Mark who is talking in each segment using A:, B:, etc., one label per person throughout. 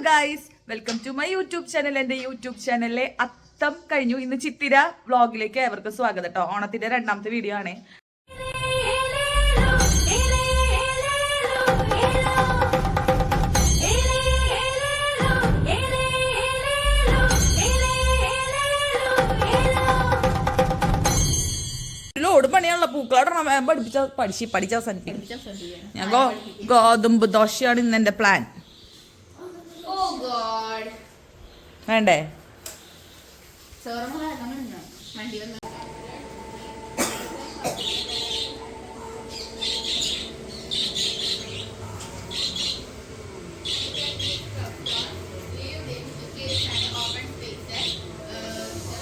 A: Guys, welcome to my YouTube channel. എൻ്റെ YouTube ചാനലിലെ അത്തം കഴിഞ്ഞു. ഇന്ന് ചിത്തിര വ്ളോഗിലേക്ക് ഏവർക്കും സ്വാഗതം കേട്ടോ. ഓണത്തിന്റെ രണ്ടാമത്തെ വീഡിയോ ആണ്. ലോഡ് പണിയാണല്ലോ, പൂക്കളോടണം പഠിച്ച അവസാനിപ്പിക്കും. ഞാൻ ഗോതമ്പ് ദോശയാണ് ഇന്ന് എന്റെ പ്ലാൻ. വേണ്ടേ?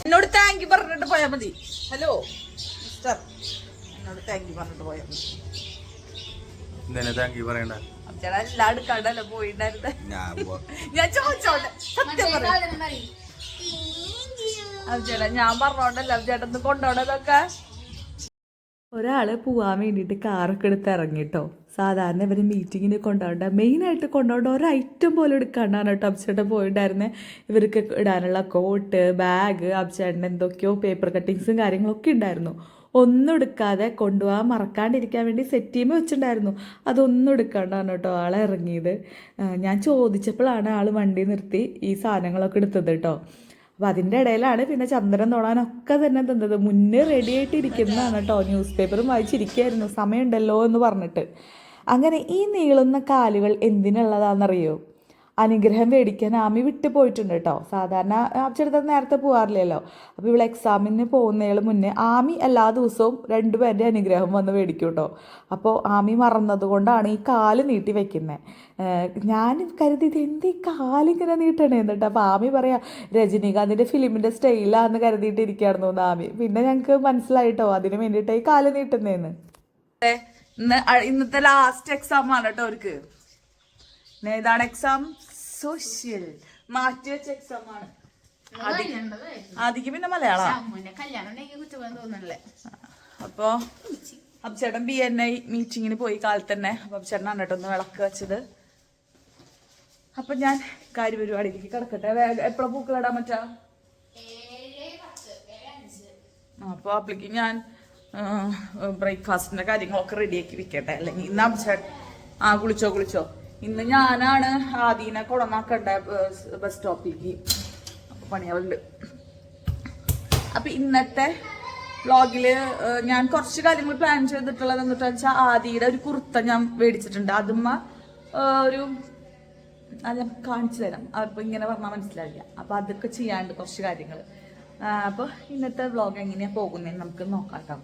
A: എന്നോട് താങ്ക് യു പറഞ്ഞിട്ട് പോയാ മതി. ഹലോ മിസ്റ്റർ, എന്നോട് താങ്ക് യു പറഞ്ഞിട്ട് പോയാ മതി. എല്ലാ അടുക്കാണ്ടല്ലോ പോയിണ്ടായിരുന്നെ. ഞാൻ ചോദിച്ചോട്ടെ, സത്യം പറയാം. ചേട്ടാ ഞാൻ പറഞ്ഞോണ്ടല്ലോ ചേട്ടൻ കൊണ്ടോണതൊക്കെ. ഒരാള് പോവാൻ വേണ്ടിയിട്ട് കാറൊക്കെ എടുത്ത് ഇറങ്ങിട്ടോ. സാധാരണ ഇവര് മീറ്റിങ്ങിന് കൊണ്ടുപോകേണ്ട, മെയിനായിട്ട് കൊണ്ടുപോകേണ്ട ഒരു ഐറ്റം പോലും എടുക്കാണ്ടാണ് കേട്ടോ അബ്ചേട്ടൻ പോയിട്ടായിരുന്നത്. ഇവർക്ക് ഇടാനുള്ള കോട്ട്, ബാഗ്, അബ്ചേട്ടൻ എന്തൊക്കെയോ പേപ്പർ കട്ടിങ്സും കാര്യങ്ങളൊക്കെ ഉണ്ടായിരുന്നു. ഒന്നും എടുക്കാതെ കൊണ്ടുപോകാൻ മറക്കാണ്ടിരിക്കാൻ വേണ്ടി സെറ്റ് ചെയ്യുമ്പോൾ വെച്ചിട്ടുണ്ടായിരുന്നു. അതൊന്നും എടുക്കാണ്ടാണ് കേട്ടോ ആളെ ഇറങ്ങിയത്. ഞാൻ ചോദിച്ചപ്പോഴാണ് ആൾ വണ്ടി നിർത്തി ഈ സാധനങ്ങളൊക്കെ എടുത്തത് കേട്ടോ. അപ്പം അതിൻ്റെ ഇടയിലാണ് പിന്നെ ചന്ദനം തൊടാനൊക്കെ തന്നെ തന്നത്. മുന്നേ റെഡി ആയിട്ട് ഇരിക്കുന്നതാണ് കേട്ടോ. ന്യൂസ് പേപ്പറും വായിച്ചിരിക്കുകയായിരുന്നു, സമയമുണ്ടല്ലോ എന്ന് പറഞ്ഞിട്ട്. അങ്ങനെ ഈ നീളുന്ന കാലുകൾ എന്തിനുള്ളതാണെന്നറിയോ? അനുഗ്രഹം മേടിക്കാൻ ആമി വിട്ടു പോയിട്ടുണ്ട് കേട്ടോ. സാധാരണ അബ്ചേട്ടൻ നേരത്തെ പോകാറില്ലല്ലോ. അപ്പോൾ ഇവിടെ എക്സാമിന് പോകുന്നതിന് മുന്നേ ആമി എല്ലാ ദിവസവും രണ്ടുപേരുടെ അനുഗ്രഹം വന്ന് മേടിക്കും കേട്ടോ. അപ്പോൾ ആമി മറന്നത് കൊണ്ടാണ് ഈ കാല് നീട്ടി വെക്കുന്നത്. ഞാൻ കരുതിയത് എന്തീ കാലിങ്ങനെ നീട്ടണേ എന്നിട്ട്. അപ്പോൾ ആമി പറയാം രജനീകാന്തിൻ്റെ ഫിലിമിൻ്റെ സ്റ്റൈലാന്ന് കരുതിയിട്ടിരിക്കുകയായിരുന്നു ആമി. പിന്നെ ഞങ്ങൾക്ക് മനസ്സിലായിട്ടോ അതിന് വേണ്ടിയിട്ട് ഈ കാല് നീട്ടുന്നതെന്ന്. ഇന്നത്തെ ലാസ്റ്റ് എക്സാം ആണ് കേട്ടോ അവർക്ക്. ഏതാണ് എക്സാം? സോഷ്യൽ. മാറ്റി വെച്ച എക്സാം ആണ്. ആദ്യം പിന്നെ മലയാളം. അപ്പൊ അബ്ചേട്ടൻ BNI മീറ്റിങ്ങിന് പോയി കാലത്ത് തന്നെ. അപ്പൊ അബ്ചേട്ടനാണ് കേട്ടോ ഒന്ന് വിളക്ക് വെച്ചത്. അപ്പൊ ഞാൻ കാര്യപരിപാടിയിലേക്ക് കിടക്കട്ടെ. എപ്പോഴാ പൂക്കളിടാൻ പറ്റാ? അപ്പൊ അപ്പോഴേക്ക് ഞാൻ ബ്രേക്ക്ഫാസ്റ്റിന്റെ കാര്യങ്ങളൊക്കെ റെഡിയാക്കി വെക്കട്ടെ. അല്ലെങ്കിൽ ഇന്ന് അബ്ചേട്ടൻ കുളിച്ചോ. ഇന്ന് ഞാനാണ് ആദീനെ കൊടന്നാക്കണ്ട ബസ് സ്റ്റോപ്പിലേക്ക്. അപ്പോൾ പണികളുണ്ട്. അപ്പം ഇന്നത്തെ വ്ളോഗില് ഞാൻ കുറച്ച് കാര്യങ്ങൾ പ്ലാൻ ചെയ്തിട്ടുള്ളത് എന്നിട്ട് വെച്ചാൽ ആദിയുടെ ഒരു കുർത്ത ഞാൻ മേടിച്ചിട്ടുണ്ട്. അതുമ്മ അത് ഞാൻ കാണിച്ചു തരാം. അപ്പോൾ ഇങ്ങനെ പറഞ്ഞാൽ മനസ്സിലാവില്ല. അപ്പോൾ അതൊക്കെ ചെയ്യാണ്ട് കുറച്ച് കാര്യങ്ങൾ. അപ്പോൾ ഇന്നത്തെ വ്ളോഗ് എങ്ങനെയാണ് പോകുന്നതെന്ന് നമുക്ക് നോക്കാം കേട്ടോ.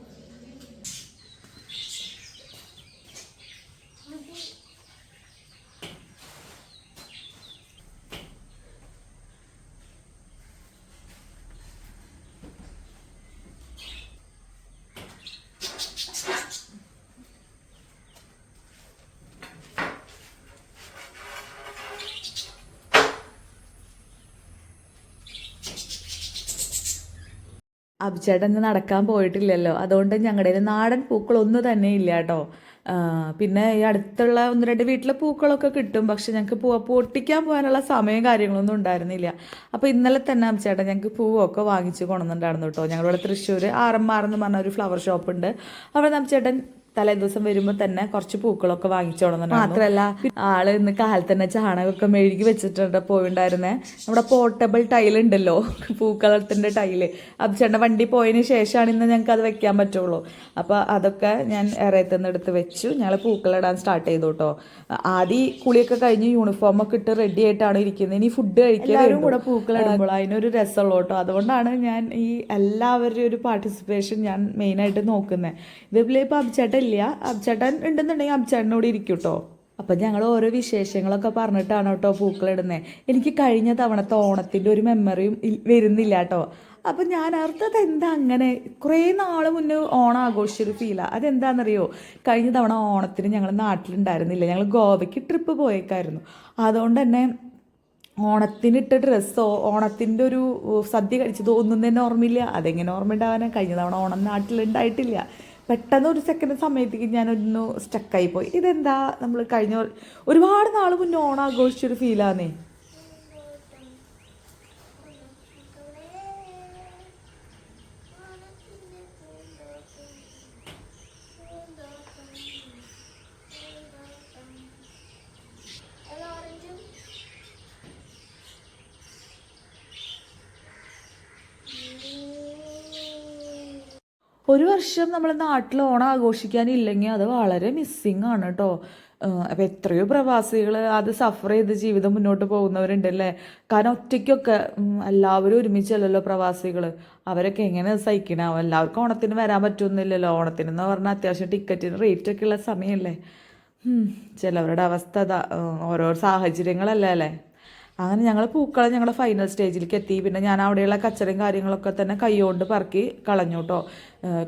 A: അബ്ചേട്ടൻ നടക്കാൻ പോയിട്ടില്ലല്ലോ, അതുകൊണ്ട് ഞങ്ങളുടെ നാടൻ പൂക്കളൊന്നും തന്നെ ഇല്ല കേട്ടോ. പിന്നെ ഈ അടുത്തുള്ള 1-2 വീട്ടിലെ പൂക്കളൊക്കെ കിട്ടും. പക്ഷെ ഞങ്ങൾക്ക് പൊട്ടിക്കാൻ പോകാനുള്ള സമയം കാര്യങ്ങളൊന്നും ഉണ്ടായിരുന്നില്ല. അപ്പോൾ ഇന്നലെ തന്നെ അബ്ചേട്ടൻ ഞങ്ങൾക്ക് പൂവൊക്കെ വാങ്ങിച്ച് കൊണ്ടുവന്നിട്ടുണ്ടായിരുന്നു കേട്ടോ. ഞങ്ങളിവിടെ തൃശ്ശൂർ RMR എന്ന് പറഞ്ഞ ഒരു ഫ്ലവർ ഷോപ്പുണ്ട്. അവിടെ അബ്ചേട്ടൻ തലേ ദിവസം വരുമ്പോൾ തന്നെ കുറച്ച് പൂക്കളൊക്കെ വാങ്ങിച്ചോണമെന്നുണ്ട്. മാത്രമല്ല ആള് ഇന്ന് കാലത്ത് തന്നെ ചാണകമൊക്കെ മെഴുകി വെച്ചിട്ടുണ്ട് പോയിണ്ടായിരുന്നേ. നമ്മുടെ പോർട്ടബിൾ ടൈലുണ്ടല്ലോ, പൂക്കളത്തിൻ്റെ ടൈല്. അബ്ചേട്ടൻ്റെ വണ്ടി പോയതിന് ശേഷമാണ് ഇന്ന് ഞങ്ങൾക്ക് അത് വെക്കാൻ പറ്റുള്ളൂ. അപ്പോൾ അതൊക്കെ ഞാൻ ഇറയത്തുനിന്ന് എടുത്ത് വെച്ചു. ഞങ്ങൾ പൂക്കളിടാൻ സ്റ്റാർട്ട് ചെയ്തു കേട്ടോ. ആദ്യം കുളിയൊക്കെ കഴിഞ്ഞ് യൂണിഫോമൊക്കെ ഇട്ട് റെഡി ആയിട്ടാണ് ഇരിക്കുന്നത്. ഇനി ഫുഡ് കഴിക്കാനും കൂടെ പൂക്കളിടുമ്പോൾ അതിനൊരു രസമുള്ളൂ കേട്ടോ. അതുകൊണ്ടാണ് ഞാൻ ഈ എല്ലാവരുടെയും ഒരു പാർട്ടിസിപ്പേഷൻ ഞാൻ മെയിനായിട്ട് നോക്കുന്നത്. ഇതേപോലെ ഇപ്പോൾ അബ്ചേട്ടൻ അബ്ചേട്ടൻ ഉണ്ടെന്നുണ്ടെങ്കിൽ അബ്ചേട്ടനോട് ഇരിക്കും കേട്ടോ. അപ്പം ഞങ്ങൾ ഓരോ വിശേഷങ്ങളൊക്കെ പറഞ്ഞിട്ടാണ് കേട്ടോ പൂക്കളിടുന്നത്. എനിക്ക് കഴിഞ്ഞ തവണത്തെ ഓണത്തിൻ്റെ ഒരു മെമ്മറിയും വരുന്നില്ല കേട്ടോ. അപ്പം ഞാൻ അർത്ഥത് എന്താ അങ്ങനെ കുറേ നാൾ മുന്നേ ഓണം ആഘോഷിച്ചൊരു ഫീലാണ്. അതെന്താണെന്നറിയോ? കഴിഞ്ഞ തവണ ഓണത്തിന് ഞങ്ങൾ നാട്ടിലുണ്ടായിരുന്നില്ല. ഞങ്ങൾ ഗോവയ്ക്ക് ട്രിപ്പ് പോയേക്കായിരുന്നു. അതുകൊണ്ട് തന്നെ ഓണത്തിനിട്ട ഡ്രസ്സോ ഓണത്തിൻ്റെ ഒരു സദ്യ കഴിച്ചതോ ഒന്നും തന്നെ ഓർമ്മയില്ല. അതെങ്ങനെ ഓർമ്മ ഉണ്ടാവാനാണ്? കഴിഞ്ഞ തവണ ഓണം നാട്ടിലുണ്ടായിട്ടില്ല. പെട്ടെന്ന് ഒരു സെക്കൻഡ് സമയത്തേക്ക് ഞാനൊന്ന് സ്റ്റക്കായി പോയി. ഇതെന്താ നമ്മൾ കഴിഞ്ഞ ഒരുപാട് നാൾ മുന്നേ ഓണം ആഘോഷിച്ചൊരു ഫീലാന്നേ. ഒരു വർഷം നമ്മൾ നാട്ടിൽ ഓണം ആഘോഷിക്കാനില്ലെങ്കിൽ അത് വളരെ മിസ്സിങ് ആണ് കേട്ടോ. അപ്പം എത്രയോ പ്രവാസികൾ അത് സഫർ ചെയ്ത് ജീവിതം മുന്നോട്ട് പോകുന്നവരുണ്ടല്ലേ. കാരണം ഒറ്റയ്ക്കൊക്കെ എല്ലാവരും ഒരുമിച്ചല്ലല്ലോ പ്രവാസികൾ. അവരൊക്കെ എങ്ങനെ സഹിക്കണാവും. എല്ലാവർക്കും ഓണത്തിന് വരാൻ പറ്റുമെന്നില്ലല്ലോ. ഓണത്തിനെന്ന് പറഞ്ഞാൽ അത്യാവശ്യം ടിക്കറ്റിന് റേറ്റ് ഒക്കെ ഉള്ള സമയമല്ലേ. ചിലവരുടെ അവസ്ഥ ഓരോ സാഹചര്യങ്ങളല്ലേ അല്ലേ. അങ്ങനെ ഞങ്ങൾ പൂക്കളം ഞങ്ങളുടെ ഫൈനൽ സ്റ്റേജിലേക്ക് എത്തി. പിന്നെ ഞാൻ അവിടെയുള്ള കച്ചറയും കാര്യങ്ങളൊക്കെ തന്നെ കൈകൊണ്ട് പറക്കി കളഞ്ഞു കേട്ടോ.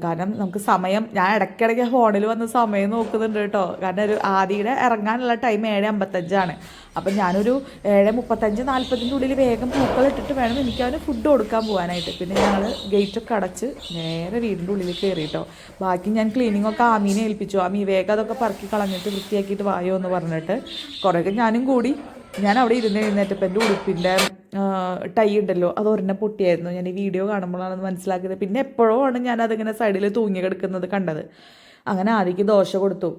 A: കാരണം നമുക്ക് സമയം, ഞാൻ ഇടയ്ക്കിടയ്ക്ക് ഫോണിൽ വന്ന് സമയം നോക്കുന്നുണ്ട് കേട്ടോ. കാരണം ഒരു ആദിയുടെ ഇറങ്ങാനുള്ള ടൈം 7:55 അപ്പം ഞാനൊരു 7:35-40 ഉള്ളിൽ വേഗം പൂക്കളിട്ടിട്ട് വേണം എനിക്ക് അവന് ഫുഡ് കൊടുക്കാൻ പോകാനായിട്ട്. പിന്നെ ഞങ്ങൾ ഗേറ്റൊക്കെ അടച്ച് നേരെ വീടിൻ്റെ ഉള്ളിൽ കയറി കേട്ടോ. ബാക്കി ഞാൻ ക്ലീനിങ്ങൊക്കെ ആമീനെ ഏൽപ്പിച്ചു. ആമി വേഗം അതൊക്കെ പറക്കി കളഞ്ഞിട്ട് വൃത്തിയാക്കിയിട്ട് വായോ എന്ന് പറഞ്ഞിട്ട് കുറേയൊക്കെ ഞാനും കൂടി. ഞാൻ അവിടെ എഴുന്നേറ്റപ്പോൾ എൻ്റെ ഉടുപ്പിൻ്റെ ടൈ ഉണ്ടല്ലോ അത് ഒരെണ്ണം പൊട്ടിയായിരുന്നു. ഞാൻ ഈ വീഡിയോ കാണുമ്പോഴാണ് മനസ്സിലാക്കിയത്. പിന്നെ എപ്പോഴോ ആണ് ഞാൻ അതിങ്ങനെ സൈഡിൽ തൂങ്ങി കിടക്കുന്നത് കണ്ടത്. അങ്ങനെ ആദ്യക്ക് ദോശ കൊടുത്തു.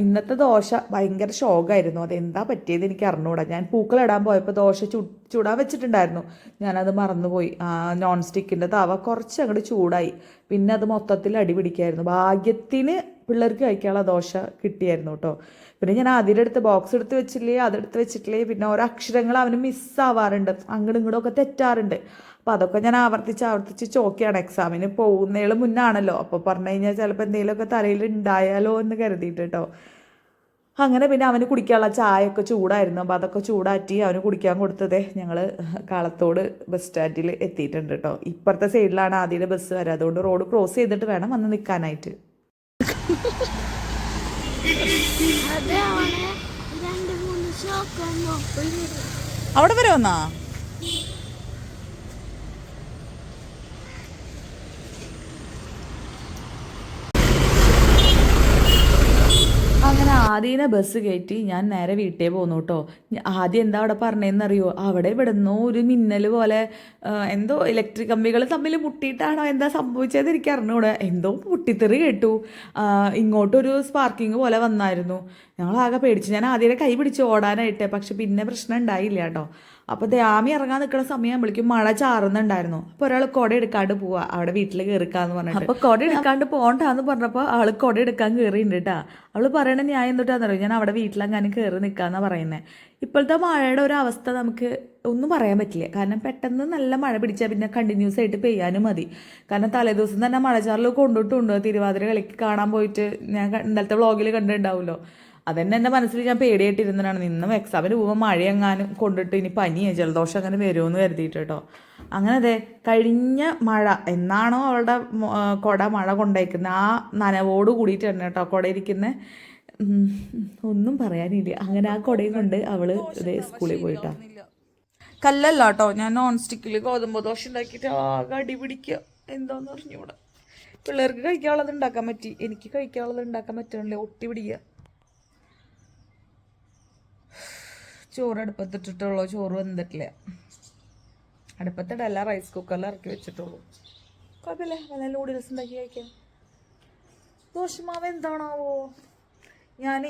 A: ഇന്നത്തെ ദോശ ഭയങ്കര ഷോക്കായിരുന്നു. അതെന്താ പറ്റിയത് എനിക്ക് അറിഞ്ഞുകൂടാ. ഞാൻ പൂക്കളിടാൻ പോയപ്പോൾ ദോശ ചൂടാൻ വെച്ചിട്ടുണ്ടായിരുന്നു. ഞാനത് മറന്നുപോയി. നോൺ സ്റ്റിക്കിൻ്റെ തവ കുറച്ച് അങ്ങോട്ട് ചൂടായി. പിന്നെ അത് മൊത്തത്തിൽ അടി പിടിക്കായിരുന്നു. ഭാഗ്യത്തിന് പിള്ളേർക്ക് കഴിക്കാനുള്ള ദോശ കിട്ടിയായിരുന്നു കേട്ടോ. പിന്നെ ഞാൻ അതിൻ്റെ അടുത്ത് ബോക്സ് എടുത്ത് വെച്ചില്ലേ, അതെടുത്ത് വെച്ചിട്ടില്ലേ. പിന്നെ ഓരോ അക്ഷരങ്ങൾ അവന് മിസ്സാവാറുണ്ട്, അങ്ങോട്ടും ഇങ്ങോട്ടും ഒക്കെ തെറ്റാറുണ്ട്. അപ്പോൾ അതൊക്കെ ഞാൻ ആവർത്തിച്ച് ചോക്കിയാണ്. എക്സാമിന് പോകുന്നതിന് മുന്നാണല്ലോ. അപ്പോൾ പറഞ്ഞു കഴിഞ്ഞാൽ ചിലപ്പോൾ എന്തെങ്കിലുമൊക്കെ തലയിൽ ഉണ്ടായാലോ എന്ന് കരുതിയിട്ട് കേട്ടോ. അങ്ങനെ പിന്നെ അവന് കുടിക്കാനുള്ള ചായയൊക്കെ ചൂടായിരുന്നു. അപ്പോൾ അതൊക്കെ ചൂടാറ്റി അവന് കുടിക്കാൻ കൊടുത്തതേ ഞങ്ങൾ കാളത്തോട് ബസ് സ്റ്റാൻഡിൽ എത്തിയിട്ടുണ്ട് കേട്ടോ. ഇപ്പുറത്തെ സൈഡിലാണ് ആദ്യത്തെ ബസ് വരാം. അതുകൊണ്ട് റോഡ് ക്രോസ് ചെയ്തിട്ട് വേണം വന്ന് നിൽക്കാനായിട്ട്.
B: അവിടെ വരെ വന്നാ
A: അങ്ങനെ ആദ്യനെ ബസ് കയറ്റി ഞാൻ നേരെ വീട്ടിൽ പോന്നു കേട്ടോ. ആദ്യം എന്താ അവിടെ പറഞ്ഞതെന്നറിയോ, അവിടെ ഇവിടുന്നോ ഒരു മിന്നൽ പോലെ എന്തോ ഇലക്ട്രിക് കമ്പികൾ തമ്മിൽ മുട്ടിയിട്ടാണോ എന്താ സംഭവിച്ചത് എനിക്ക് അറിഞ്ഞൂടെ. എന്തോ പൊട്ടിത്തെറി കേട്ടു. ഇങ്ങോട്ടൊരു സ്പാർക്കിങ് പോലെ വന്നായിരുന്നു. ഞങ്ങളാകെ പേടിച്ചു. ഞാൻ ആദ്യം കൈ പിടിച്ച് ഓടാനായിട്ട്. പക്ഷെ പിന്നെ പ്രശ്നം ഉണ്ടായില്ല കേട്ടോ. അപ്പോൾ ദ്യാമി ഇറങ്ങാൻ നിൽക്കുന്ന സമയം വിളിക്കും മഴ ചാറുന്നുണ്ടായിരുന്നു. അപ്പോൾ ഒരാൾ കുട എടുക്കാണ്ട് പോവാ അവിടെ വീട്ടിൽ കയറിക്കാന്ന് പറഞ്ഞിട്ട്. അപ്പോൾ കുട എടുക്കാണ്ട് പോകണ്ടെന്ന് പറഞ്ഞപ്പോൾ ആൾ കുട എടുക്കാൻ കയറിയിട്ടുണ്ട് കേട്ടാ. അവൾ പറയണ ഞാൻ എന്തിട്ടാണെന്നറിയോ, ഞാൻ അവിടെ വീട്ടിലെങ്ങാനും കയറി നിൽക്കാന്നാണ് പറയുന്നത്. ഇപ്പോഴത്തെ മഴയുടെ ഒരു അവസ്ഥ നമുക്ക് ഒന്നും പറയാൻ പറ്റില്ല. കാരണം പെട്ടെന്ന് നല്ല മഴ പിടിച്ചാൽ പിന്നെ കണ്ടിന്യൂസ് ആയിട്ട് പെയ്യാനും മതി. കാരണം തലേദിവസം തന്നെ മഴച്ചാറിൽ കൊണ്ടിട്ടുണ്ട്. തിരുവാതിര കളിക്ക് കാണാൻ പോയിട്ട് ഞാൻ ഇന്നലത്തെ വ്ളോഗിൽ കണ്ടിട്ടുണ്ടാവുമല്ലോ. അതന്നെ എൻ്റെ മനസ്സിൽ ഞാൻ പേടിയായിട്ടിരുന്നതാണ്. നിന്നും എക്സാമിന് പോകുമ്പോൾ മഴയെങ്ങാനും കൊണ്ടിട്ട് ഇനി പനിയോ ജലദോഷം അങ്ങനെ വരുമെന്ന് കരുതിയിട്ട് കേട്ടോ. അങ്ങനെ അതെ കഴിഞ്ഞ മഴ എന്നാണോ അവളുടെ കുട മഴ കൊണ്ടേക്കുന്നത് ആ നനവോട് കൂടിയിട്ട് തന്നെ കേട്ടോ കുട ഇരിക്കുന്നത്. ഒന്നും പറയാനില്ല. അങ്ങനെ ആ കുടയും കൊണ്ട് അവള് ഇതേ സ്കൂളിൽ പോയിട്ടാ.
B: കല്ലല്ല കേട്ടോ, ഞാൻ നോൺ സ്റ്റിക്കിൽ ഗോതമ്പ് ദോശ ഉണ്ടാക്കിയിട്ട് ആകെ അടി പിടിക്കുക. എന്താന്ന് പറഞ്ഞൂടെ. പിള്ളേർക്ക് കഴിക്കാനുള്ളത് ഉണ്ടാക്കാൻ പറ്റി, എനിക്ക് കഴിക്കാനുള്ളത് ഉണ്ടാക്കാൻ പറ്റണില്ല. ഒട്ടി പിടിക്കുക. ചോറ് അടുപ്പത്തിട്ടിട്ടുള്ളൂ. ചോറ് വെന്തിട്ടില്ല. അടുപ്പത്തിടല്ല, റൈസ് കുക്കറിൽ ഇറക്കി വെച്ചിട്ടുള്ളൂ. കുഴപ്പമില്ല, നല്ല നൂഡിൽസ് ഉണ്ടാക്കി കഴിക്കാം. ദോശമാവ് എന്താണാവോ. ഞാൻ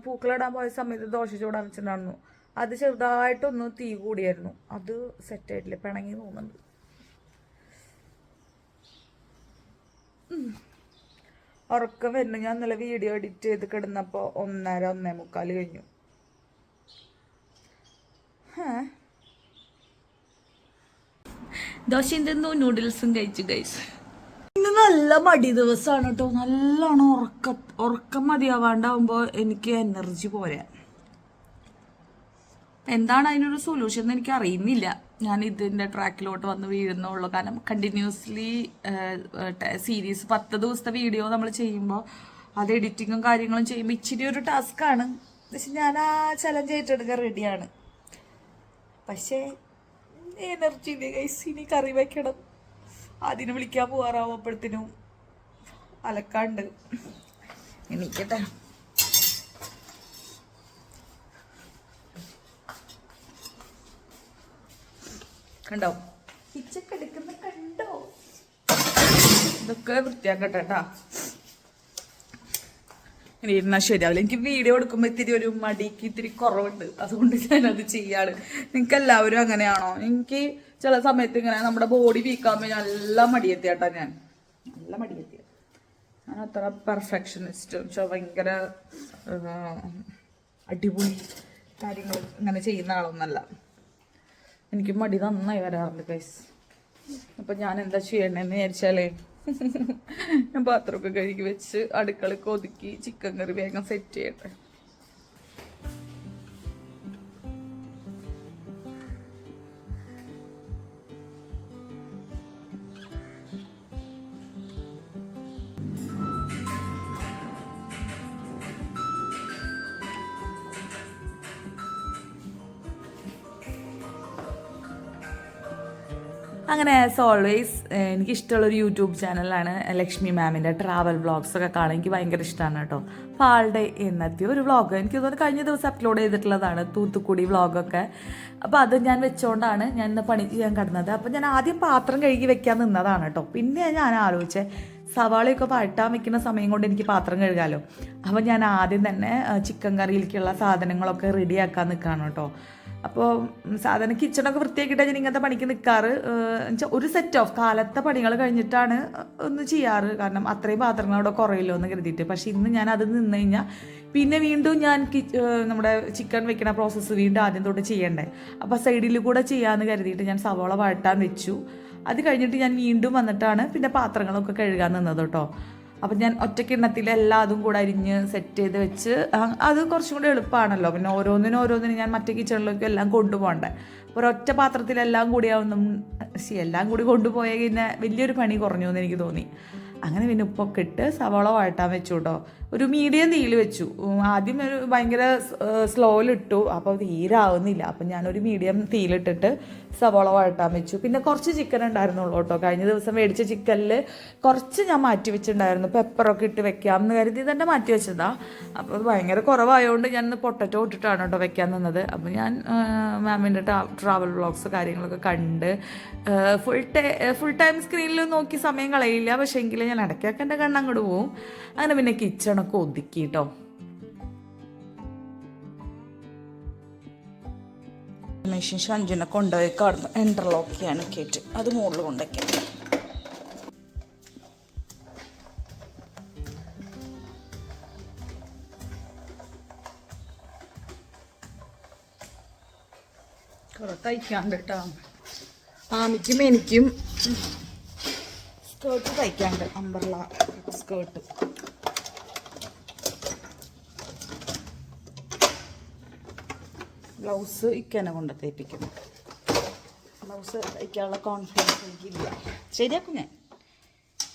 B: പൂക്കളിടാൻ പോയ സമയത്ത് ദോശ ചൂടാൻ വെച്ചിട്ടുണ്ടായിരുന്നു. അത് ചെറുതായിട്ടൊന്ന് തീ കൂടിയായിരുന്നു. അത് സെറ്റായിട്ടില്ല, പിണങ്ങി തോന്നുന്നുണ്ട്. ഉറക്കം വരുന്നു. ഞാൻ നല്ല വീഡിയോ എഡിറ്റ് ചെയ്ത് കിടന്നപ്പോൾ 1:30-1:45 കഴിഞ്ഞു.
A: ദോശയും തിന്നു നൂഡിൽസും കഴിച്ചു ഗൈസ്.
B: ഇന്ന് നല്ല മടി ദിവസമാണ് കേട്ടോ. നല്ലോണം ഉറക്കം മതിയാവാണ്ടാവുമ്പോൾ എനിക്ക് എനർജി പോരാ. എന്താണ് അതിനൊരു സൊല്യൂഷൻ എന്ന് എനിക്ക് അറിയുന്നില്ല. ഞാൻ ഇതിൻ്റെ ട്രാക്കിലോട്ട് വന്ന് വീഴുന്നുള്ളൂ. കാരണം കണ്ടിന്യൂസ്ലി സീരീസ് 10 ദിവസത്തെ വീഡിയോ നമ്മൾ ചെയ്യുമ്പോൾ അത് എഡിറ്റിങ്ങും കാര്യങ്ങളും ചെയ്യുമ്പോൾ ഇച്ചിരി ഒരു ടാസ്ക്കാണ്. പക്ഷെ ഞാൻ ആ ചലഞ്ച് ഏറ്റെടുക്കാൻ റെഡിയാണ്. പക്ഷേ എനർജി ഇല്ല ഗൈസ്. ഇനി കറി വയ്ക്കണം. അതിന് വിളിക്കാൻ പോകാറാവുമ്പോഴത്തേനും അലക്കാണ്ട്. എനിക്കട്ടെ കണ്ടോ കിച്ചൊക്കെ എടുക്കുന്ന കണ്ടോ. ഇതൊക്കെ വൃത്തിയാക്കട്ടെ കേട്ടാ. ഇനി ഇരുന്നാൽ ശരിയാവില്ല. എനിക്ക് വീഡിയോ എടുക്കുമ്പോൾ ഇത്തിരി ഒരു മടിക്ക് ഇത്തിരി കുറവുണ്ട്. അതുകൊണ്ട് ഞാനത് ചെയ്യാണ്. നിങ്ങൾക്ക് എല്ലാവരും അങ്ങനെയാണോ? എനിക്ക് ചില സമയത്ത് ഇങ്ങനെ നമ്മുടെ ബോഡി വീക്കാകുമ്പോൾ നല്ല മടിയെത്തിയാട്ടാ. ഞാൻ നല്ല മടിയെത്തിയ. ഞാൻ അത്ര പെർഫെക്ഷനിസ്റ്റ് ഭയങ്കര അടിപൊളി കാര്യങ്ങൾ ഇങ്ങനെ ചെയ്യുന്ന ആളൊന്നല്ല. എനിക്ക് മടി നന്നായി വരാറുണ്ട് ഗൈസ്. അപ്പം ഞാൻ എന്താ ചെയ്യണമെന്ന് വിചാരിച്ചാലേ ഞാൻ പാത്രമൊക്കെ കഴുകി വെച്ച് അടുക്കളയ്ക്ക് ഒതുക്കി ചിക്കൻ കറി വേഗം സെറ്റ് ചെയ്യട്ടെ. അങ്ങനെ ആസ് ഓൾവേസ് എനിക്കിഷ്ടമുള്ളൊരു യൂട്യൂബ് ചാനലാണ് ലക്ഷ്മി മാമിൻ്റെ ട്രാവൽ വ്ളോഗ്സൊക്കെ കാണാൻ എനിക്ക് ഭയങ്കര ഇഷ്ടമാണ് കേട്ടോ. അപ്പോൾ ആളുടെ ഇന്നത്തെ ഒരു വ്ളോഗ് എനിക്ക് തോന്നുന്നു കഴിഞ്ഞ ദിവസം അപ്ലോഡ് ചെയ്തിട്ടുള്ളതാണ്, തൂത്തുക്കുടി വ്ളോഗൊക്കെ. അപ്പോൾ അത് ഞാൻ വെച്ചുകൊണ്ടാണ് ഞാൻ ഇന്ന് പണി ചെയ്യാൻ കിടന്നത്. അപ്പോൾ ഞാൻ ആദ്യം പാത്രം കഴുകി വെക്കാൻ നിന്നതാണ് കേട്ടോ. പിന്നെ ഞാൻ ആലോചിച്ചത് സവാളയൊക്കെ വഴട്ടാൻ വെക്കുന്ന സമയം കൊണ്ട് എനിക്ക് പാത്രം കഴുകാമല്ലോ. അപ്പോൾ ഞാൻ ആദ്യം തന്നെ ചിക്കൻ കറിയിലേക്കുള്ള സാധനങ്ങളൊക്കെ റെഡിയാക്കാൻ നിൽക്കുകയാണ് കേട്ടോ. അപ്പോൾ സാധാരണ കിച്ചണൊക്കെ വൃത്തിയാക്കിയിട്ടാണ് ഞാൻ ഇങ്ങനത്തെ പണിക്ക് നിൽക്കാറ്. എന്നുവെച്ചാൽ ഒരു സെറ്റ് ഓഫ് കാലത്തെ പണികൾ കഴിഞ്ഞിട്ടാണ് ഒന്ന് ചെയ്യാറ്, കാരണം അത്രയും പാത്രങ്ങൾ അവിടെ കുറയില്ലോ എന്ന് കരുതിയിട്ട്. പക്ഷേ ഇന്ന് ഞാൻ അത് നിന്ന് കഴിഞ്ഞാൽ പിന്നെ വീണ്ടും ഞാൻ നമ്മുടെ ചിക്കൻ വെക്കണ പ്രോസസ്സ് വീണ്ടും ആദ്യം തൊട്ട് ചെയ്യണ്ടേ. അപ്പോൾ സൈഡിൽ കൂടെ ചെയ്യാമെന്ന് കരുതിയിട്ട് ഞാൻ സവാള വഴട്ടാൻ വെച്ചു. അത് കഴിഞ്ഞിട്ട് ഞാൻ വീണ്ടും വന്നിട്ടാണ് പിന്നെ പാത്രങ്ങളൊക്കെ കഴുകാൻ നിന്നത് കേട്ടോ. അപ്പം ഞാൻ ഒറ്റക്കിണ്ണത്തിൽ എല്ലാ അതും കൂടെ അരിഞ്ഞ് സെറ്റ് ചെയ്ത് വെച്ച് അത് കുറച്ചും കൂടി എളുപ്പമാണല്ലോ. പിന്നെ ഓരോന്നിനും ഞാൻ മറ്റേ കിച്ചണിലേക്ക് എല്ലാം കൊണ്ടുപോകണ്ടേ. ഒരൊറ്റ പാത്രത്തിലെല്ലാം കൂടിയാവുന്ന എല്ലാം കൂടി കൊണ്ടുപോയാൽ പിന്നെ വലിയൊരു പണി കുറഞ്ഞു എന്ന് എനിക്ക് തോന്നി. അങ്ങനെ പിന്നെ ഉപ്പൊക്കെ ഇട്ട് സവാള വഴട്ടാൻ വെച്ചു കേട്ടോ. ഒരു മീഡിയം തീയിൽ വെച്ചു. ആദ്യം ഒരു ഭയങ്കര സ്ലോയിലിട്ടു, അപ്പോൾ തീരാവുന്നില്ല. അപ്പം ഞാനൊരു മീഡിയം തീയിലിട്ടിട്ട് സവാള വഴട്ടാൻ വെച്ചു. പിന്നെ കുറച്ച് ചിക്കൻ ഉണ്ടായിരുന്നുള്ളൂ കേട്ടോ. കഴിഞ്ഞ ദിവസം മേടിച്ച ചിക്കനിൽ കുറച്ച് ഞാൻ മാറ്റി വെച്ചിട്ടുണ്ടായിരുന്നു, പെപ്പറൊക്കെ ഇട്ട് വെക്കാം എന്ന് കരുതി തന്നെ മാറ്റി വെച്ചതാണ്. അപ്പോൾ ഭയങ്കര കുറവായതുകൊണ്ട് ഞാൻ പൊട്ടറ്റോ ഇട്ടിട്ടാണ് കേട്ടോ വെക്കാൻ നിന്നത്. അപ്പോൾ ഞാൻ മാമിൻ്റെ ട്രാവൽ വ്ളോഗ്സ് കാര്യങ്ങളൊക്കെ കണ്ട് ഫുൾ ടൈം സ്ക്രീനിൽ നോക്കി സമയം കളയില്ല. പക്ഷേ എങ്കിലും ഞാൻ ഇടയ്ക്കൊക്കെ എൻ്റെ കണ്ണങ്ങോട്ട് പോവും. അങ്ങനെ പിന്നെ കിച്ചണൊക്കെ ഒതുക്കി കേട്ടോ. മെഷീൻ ഷഞ്ചിനെ കൊണ്ടുപോയി കടന്ന് എൻ്റർലോക്ക് ചെയ്യാൻ കേട്ട് അത് മുകളിൽ കൊണ്ടുവയ്ക്കാം. കുറെ തയ്ക്കാണ്ട് കേട്ടോ. ആമിക്കും എനിക്കും സ്കേർട്ട് തയ്ക്കാണ്ട്, അംബ്രല സ്കേർട്ട്. ബ്ലൗസ് ഇക്കനെ കൊണ്ട് തയ്പ്പിക്കുന്നു. ബ്ലൗസ് തയ്ക്കാനുള്ള കോൺഫിഡൻസ് എനിക്കില്ല. ശരിയാക്കും ഞാൻ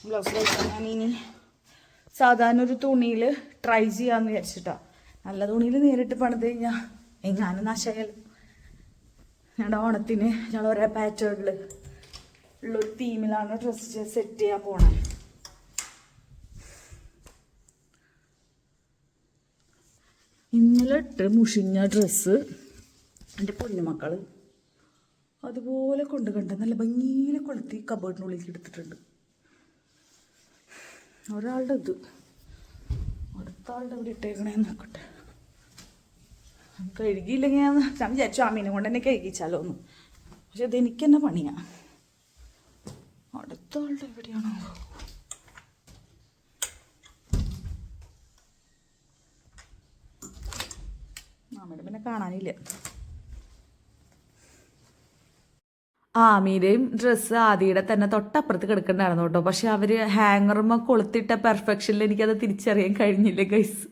B: ബ്ലൗസ് തയ്ക്കാൻ. ഞാൻ ഇനി സാധാരണ ഒരു തുണിയിൽ ട്രൈ ചെയ്യാമെന്ന് വിചാരിച്ചിട്ടാണ്. നല്ല തുണിയിൽ നേരിട്ട് പണിത് കഴിഞ്ഞാൽ എങ്ങാനും നാശമായാലും. ഞങ്ങളുടെ ഓണത്തിന് ഞങ്ങൾ ഒരേ പാറ്റേണിൽ ഉള്ളൊരു തീമിലാണ് ഡ്രസ്സ് സെറ്റ് ചെയ്യാൻ പോണത്. ഇന്നലെ ഇട്ട് മുഷിഞ്ഞ ഡ്രസ്സ് എൻ്റെ പൊന്നുമക്കൾ അതുപോലെ കണ്ട് നല്ല ഭംഗിയിൽ കൊളുത്തി കബേർഡിനുള്ളിൽ എടുത്തിട്ടുണ്ട്. ഒരാളുടെ ഇത് അടുത്ത ആളുടെ ഇവിടെ ഇട്ടേക്കണേന്ന് നോക്കട്ടെ. കഴുകിയില്ലെങ്കിൽ ഞാൻ വിചാരിച്ചു അമ്മീനെ കൊണ്ട് തന്നെ കഴുകിച്ചാലോ ഒന്ന്. പക്ഷെ അതെനിക്ക് തന്നെ പണിയാണ്. അടുത്ത ആളുടെ എവിടെയാണോ? അമ്മയുടെ പിന്നെ കാണാനില്ല. ആമീരെയും ഡ്രസ്സ് ആദിയുടെ തന്നെ തൊട്ടപ്പുറത്ത് കിടക്കണ്ടായിരുന്നു കേട്ടോ. പക്ഷെ അവർ ഹാങ്ങറുമ്മ കൊളുത്തിട്ട പെർഫെക്ഷനിൽ എനിക്കത് തിരിച്ചറിയാൻ കഴിഞ്ഞില്ല ഗൈസ്.